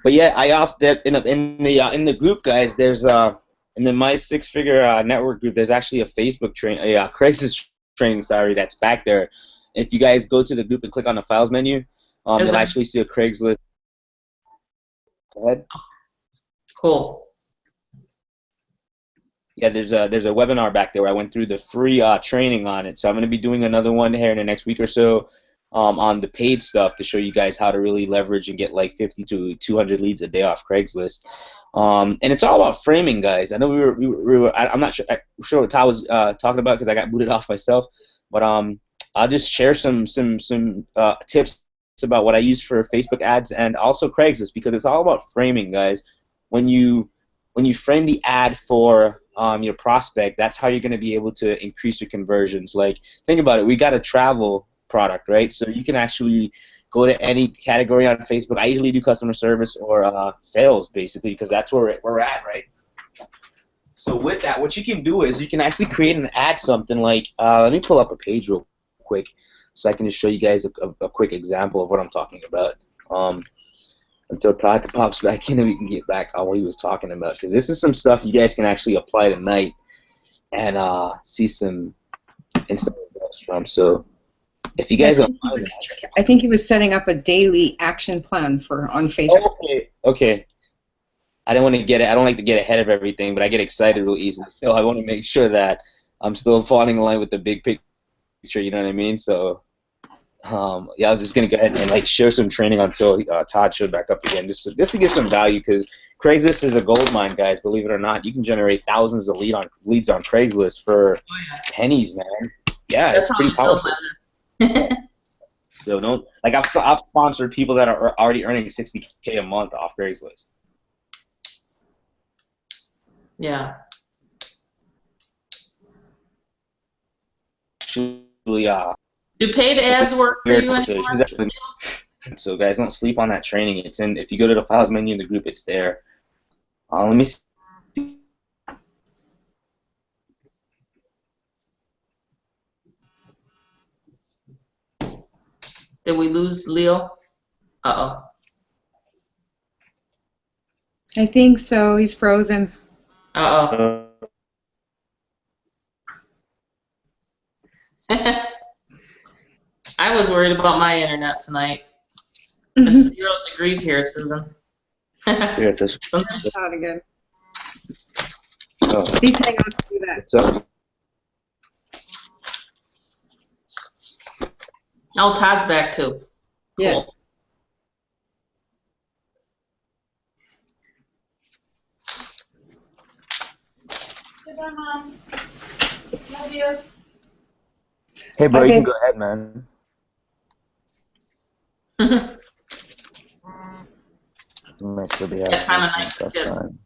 [SPEAKER 1] But yeah, I asked that in the group, guys. There's in the My Six Figure network group. There's actually a Facebook Craigslist training. Sorry, that's back there. If you guys go to the group and click on the files menu, you'll actually see a Craigslist. Go ahead.
[SPEAKER 5] Cool.
[SPEAKER 1] Yeah, there's a webinar back there where I went through the free training on it. So I'm going to be doing another one here in the next week or so. On the paid stuff to show you guys how to really leverage and get like 50 to 200 leads a day off Craigslist. And it's all about framing, guys. I know we were I'm not sure what Todd was talking about because I got booted off myself. But I'll just share some tips about what I use for Facebook ads and also Craigslist because it's all about framing, guys. When you frame the ad for your prospect, that's how you're going to be able to increase your conversions. Like, think about it. We got a travel product, right? So you can actually go to any category on Facebook. I usually do customer service or sales, basically, because that's where we're at, right? So with that, what you can do is you can actually create an ad, something like, let me pull up a page real quick so I can just show you guys a quick example of what I'm talking about. Until Todd pops back in and we can get back on what he was talking about, because this is some stuff you guys can actually apply tonight and see some instant results from. So if you guys
[SPEAKER 4] I think he was setting up a daily action plan on Facebook.
[SPEAKER 1] Okay. I don't like to get ahead of everything, but I get excited real easily. So I want to make sure that I'm still falling in line with the big picture. You know what I mean? So yeah, I was just gonna go ahead and like share some training until Todd showed back up again, just to give some value, because Craigslist is a gold mine, guys. Believe it or not, you can generate thousands of leads on Craigslist for pennies, man. Yeah, it's pretty powerful. So don't I've sponsored people that are already earning $60K a month off Craigslist.
[SPEAKER 5] Yeah.
[SPEAKER 1] Actually,
[SPEAKER 5] do paid ads work for you anymore?
[SPEAKER 1] So guys, don't sleep on that training. It's in. If you go to the files menu in the group, it's there. Let me see.
[SPEAKER 5] Did we lose Leo? Uh-oh.
[SPEAKER 4] I think so. He's frozen.
[SPEAKER 5] Uh-oh. I was worried about my internet tonight. It's 0 degrees here, Susan.
[SPEAKER 1] Here, this.
[SPEAKER 4] Not again.
[SPEAKER 1] Oh,
[SPEAKER 4] Please hang on to that.
[SPEAKER 1] what's up?
[SPEAKER 5] Oh, Todd's back too.
[SPEAKER 4] Yeah.
[SPEAKER 5] Cool. Goodbye, Mom. Love you.
[SPEAKER 1] Hey, bro,
[SPEAKER 4] Bye,
[SPEAKER 1] you can
[SPEAKER 4] babe.
[SPEAKER 1] go ahead, man. You might still be having
[SPEAKER 5] Yeah, time of
[SPEAKER 1] some
[SPEAKER 5] night for
[SPEAKER 1] tough
[SPEAKER 5] kids.
[SPEAKER 1] time.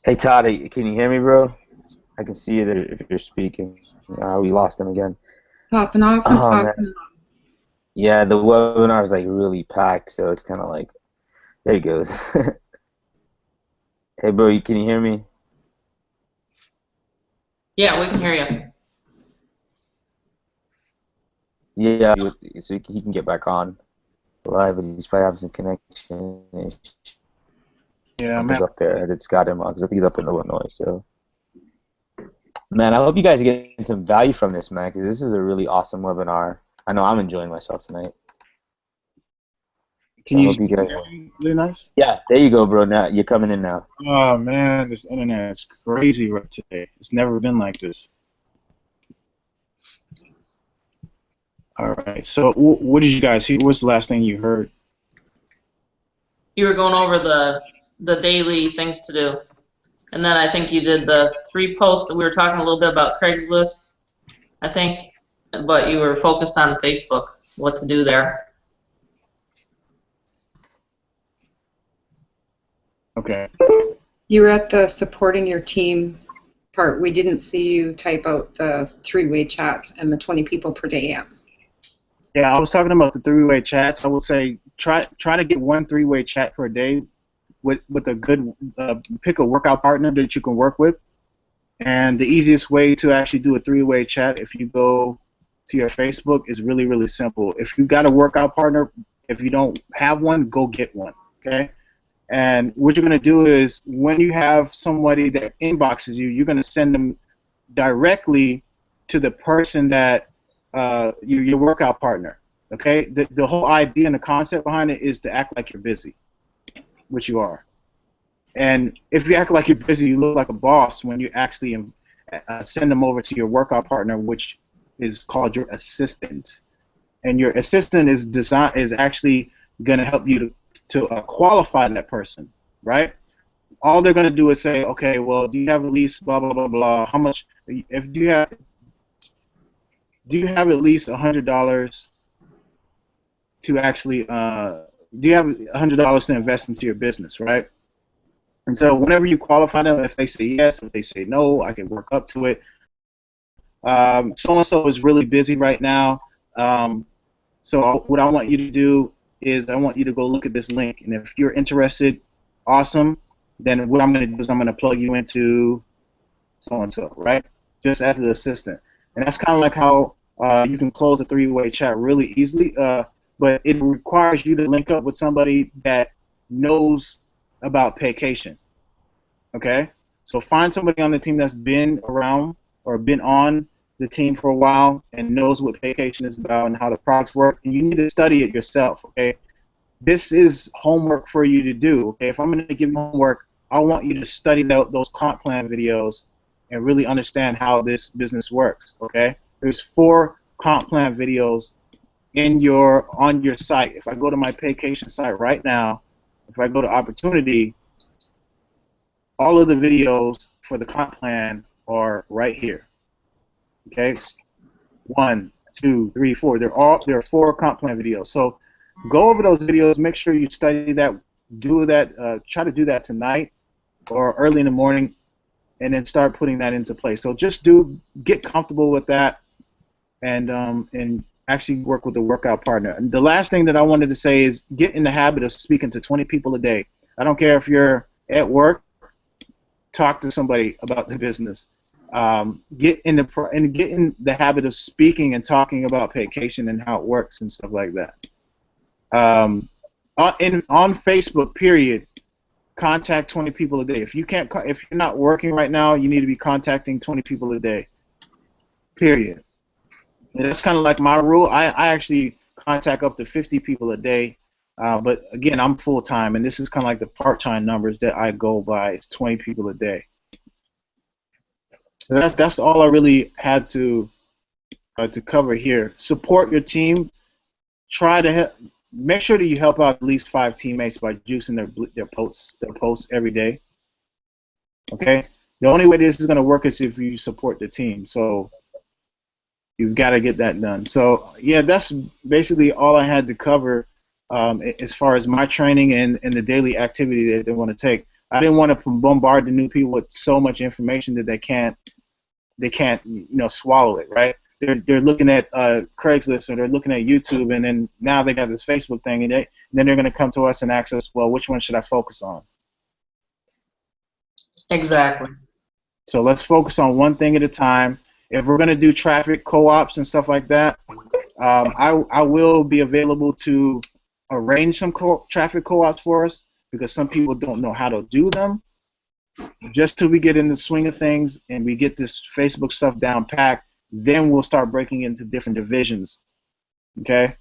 [SPEAKER 1] Hey, Todd, can you hear me, bro? I can see you there if you're speaking. We lost him again.
[SPEAKER 4] Popping off and
[SPEAKER 1] Oh,
[SPEAKER 4] popping
[SPEAKER 1] man.
[SPEAKER 4] off.
[SPEAKER 1] Yeah, the webinar is like really packed, so it's kind of like, there he goes. Hey, bro, can you hear me?
[SPEAKER 5] Yeah, we can hear you.
[SPEAKER 1] Yeah, so he can get back on live, but he's probably having some connection issues
[SPEAKER 2] Yeah, I'm happy.
[SPEAKER 1] up there. It's got him on because I think he's up in Illinois. So, man, I hope you guys are getting some value from this, man, because this is a really awesome webinar. I know I'm enjoying myself tonight.
[SPEAKER 2] Can
[SPEAKER 1] So I
[SPEAKER 2] you
[SPEAKER 1] hope you guys.
[SPEAKER 2] hear me really nice?
[SPEAKER 1] Yeah, there you go, bro. Now you're coming in now.
[SPEAKER 2] Oh man, this internet is crazy right today. It's never been like this. All right. So, what did you guys hear? What's the last thing you heard?
[SPEAKER 5] You were going over the daily things to do. And then I think you did the 3 posts that we were talking a little bit about Craigslist, I think, but you were focused on Facebook, what to do there.
[SPEAKER 2] Okay.
[SPEAKER 4] You were at the supporting your team part. We didn't see you type out the 3-way chats and the 20 people per day yet.
[SPEAKER 2] Yeah, I was talking about the 3-way chats. I would say try to get 1 3-way chat per day with a good pick a workout partner that you can work with. And the easiest way to actually do a 3-way chat, if you go to your Facebook, is really, really simple. If you got a workout partner, if you don't have one, go get one. Okay. And what you're going to do is when you have somebody that inboxes you, you're going to send them directly to the person that your workout partner. Okay? The whole idea and the concept behind it is to act like you're busy, which you are. And if you act like you're busy, you look like a boss when you actually send them over to your workout partner, which is called your assistant. And your assistant is actually going to help you to qualify that person, right? All they're going to do is say, okay, well, do you have at least blah blah blah blah? How much? If do you have at least $100 to actually do you have $100 to invest into your business, right? And so whenever you qualify them, if they say yes, if they say no, I can work up to it. So and so is really busy right now. So what I want you to do is I want you to go look at this link, and if you're interested, awesome. Then what I'm going to do is I'm going to plug you into so-and-so, right? Just as an assistant. And that's kind of like how you can close a 3-way chat really easily, but it requires you to link up with somebody that knows about Paycation, okay? So find somebody on the team that's been around or been on the team for a while and knows what Paycation is about and how the products work, and you need to study it yourself, okay? This is homework for you to do, okay? If I'm going to give you homework, I want you to study those comp plan videos and really understand how this business works, okay? There's 4 comp plan videos on your site. If I go to my Paycation site right now, if I go to Opportunity, all of the videos for the comp plan are right here, okay? 1, 2, 3, 4. There are 4 comp plan videos. So go over those videos. Make sure you study that. Do that. Try to do that tonight or early in the morning, and then start putting that into place. So just get comfortable with that, and actually work with a workout partner. And the last thing that I wanted to say is get in the habit of speaking to 20 people a day. I don't care if you're at work. Talk to somebody about the business. Get in the habit of speaking and talking about Paycation and how it works and stuff like that. On Facebook, period, contact 20 people a day. If you can't, if you're not working right now, you need to be contacting 20 people a day. Period. And that's kind of like my rule. I actually contact up to 50 people a day. But again, I'm full time, and this is kind of like the part-time numbers that I go by. It's 20 people a day. So that's all I really had to cover here. Support your team. Try to make sure that you help out at least 5 teammates by juicing their posts every day. Okay. The only way this is going to work is if you support the team. So you've got to get that done. So yeah, that's basically all I had to cover as far as my training and the daily activity that they want to take. I didn't want to bombard the new people with so much information that they can't swallow it, right? They're looking at Craigslist, or they're looking at YouTube, and then now they got this Facebook thing, and then they're going to come to us and ask us, well, which one should I focus on?
[SPEAKER 5] Exactly.
[SPEAKER 2] So let's focus on one thing at a time. If we're going to do traffic co-ops and stuff like that, I will be available to arrange some traffic co-ops for us, because some people don't know how to do them. Just till we get in the swing of things and we get this Facebook stuff down packed, then we'll start breaking into different divisions. Okay?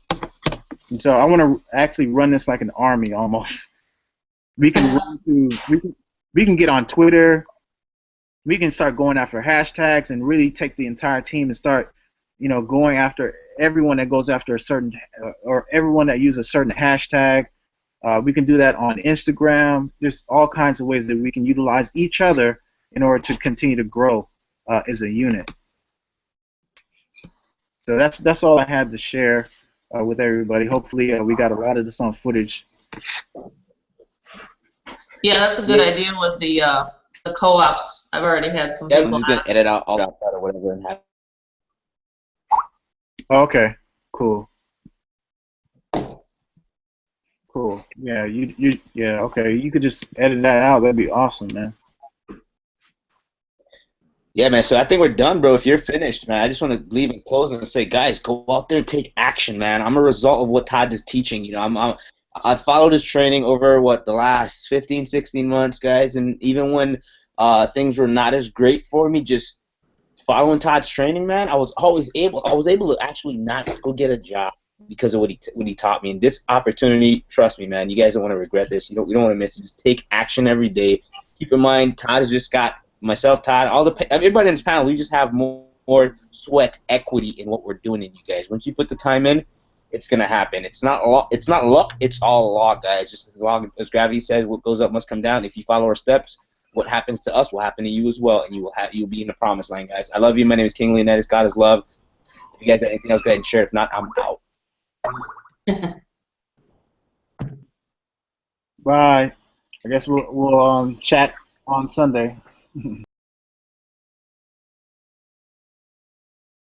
[SPEAKER 2] And so I want to actually run this like an army almost. We can we can get on Twitter. We can start going after hashtags and really take the entire team and start, going after everyone that goes after a certain or everyone that uses a certain hashtag. We can do that on Instagram. There's all kinds of ways that we can utilize each other in order to continue to grow as a unit. So that's all I had to share with everybody. Hopefully we got a lot of this on footage.
[SPEAKER 5] Yeah, that's a good idea with the co-ops. I've already had some
[SPEAKER 1] Yeah,
[SPEAKER 5] people
[SPEAKER 1] I'm just gonna
[SPEAKER 5] ask.
[SPEAKER 1] edit out all that or whatever and have.
[SPEAKER 2] Okay, cool. Cool. Yeah, okay. You could just edit that out. That'd be awesome, man.
[SPEAKER 1] Yeah, man. So I think we're done, bro. If you're finished, man, I just want to leave in closing and say, guys, go out there and take action, man. I'm a result of what Todd is teaching. I followed his training over the last 15, 16 months, guys, and even when things were not as great for me, just following Todd's training, man, I was able to actually not go get a job because of what he taught me. And this opportunity, trust me, man, you guys don't want to regret this. You don't want to miss it. Just take action every day. Keep in mind, Todd has just got myself, Todd, everybody in this panel. We just have more sweat equity in what we're doing in you guys. Once you put the time in, it's gonna happen. It's not luck. It's all law, guys. Just as gravity says, what goes up must come down. If you follow our steps, what happens to us will happen to you as well, and you'll be in the promised land, guys. I love you. My name is King Leonidas. God is love. If you guys have anything else, go ahead and share. If not, I'm out.
[SPEAKER 2] Bye. I guess we'll chat on Sunday.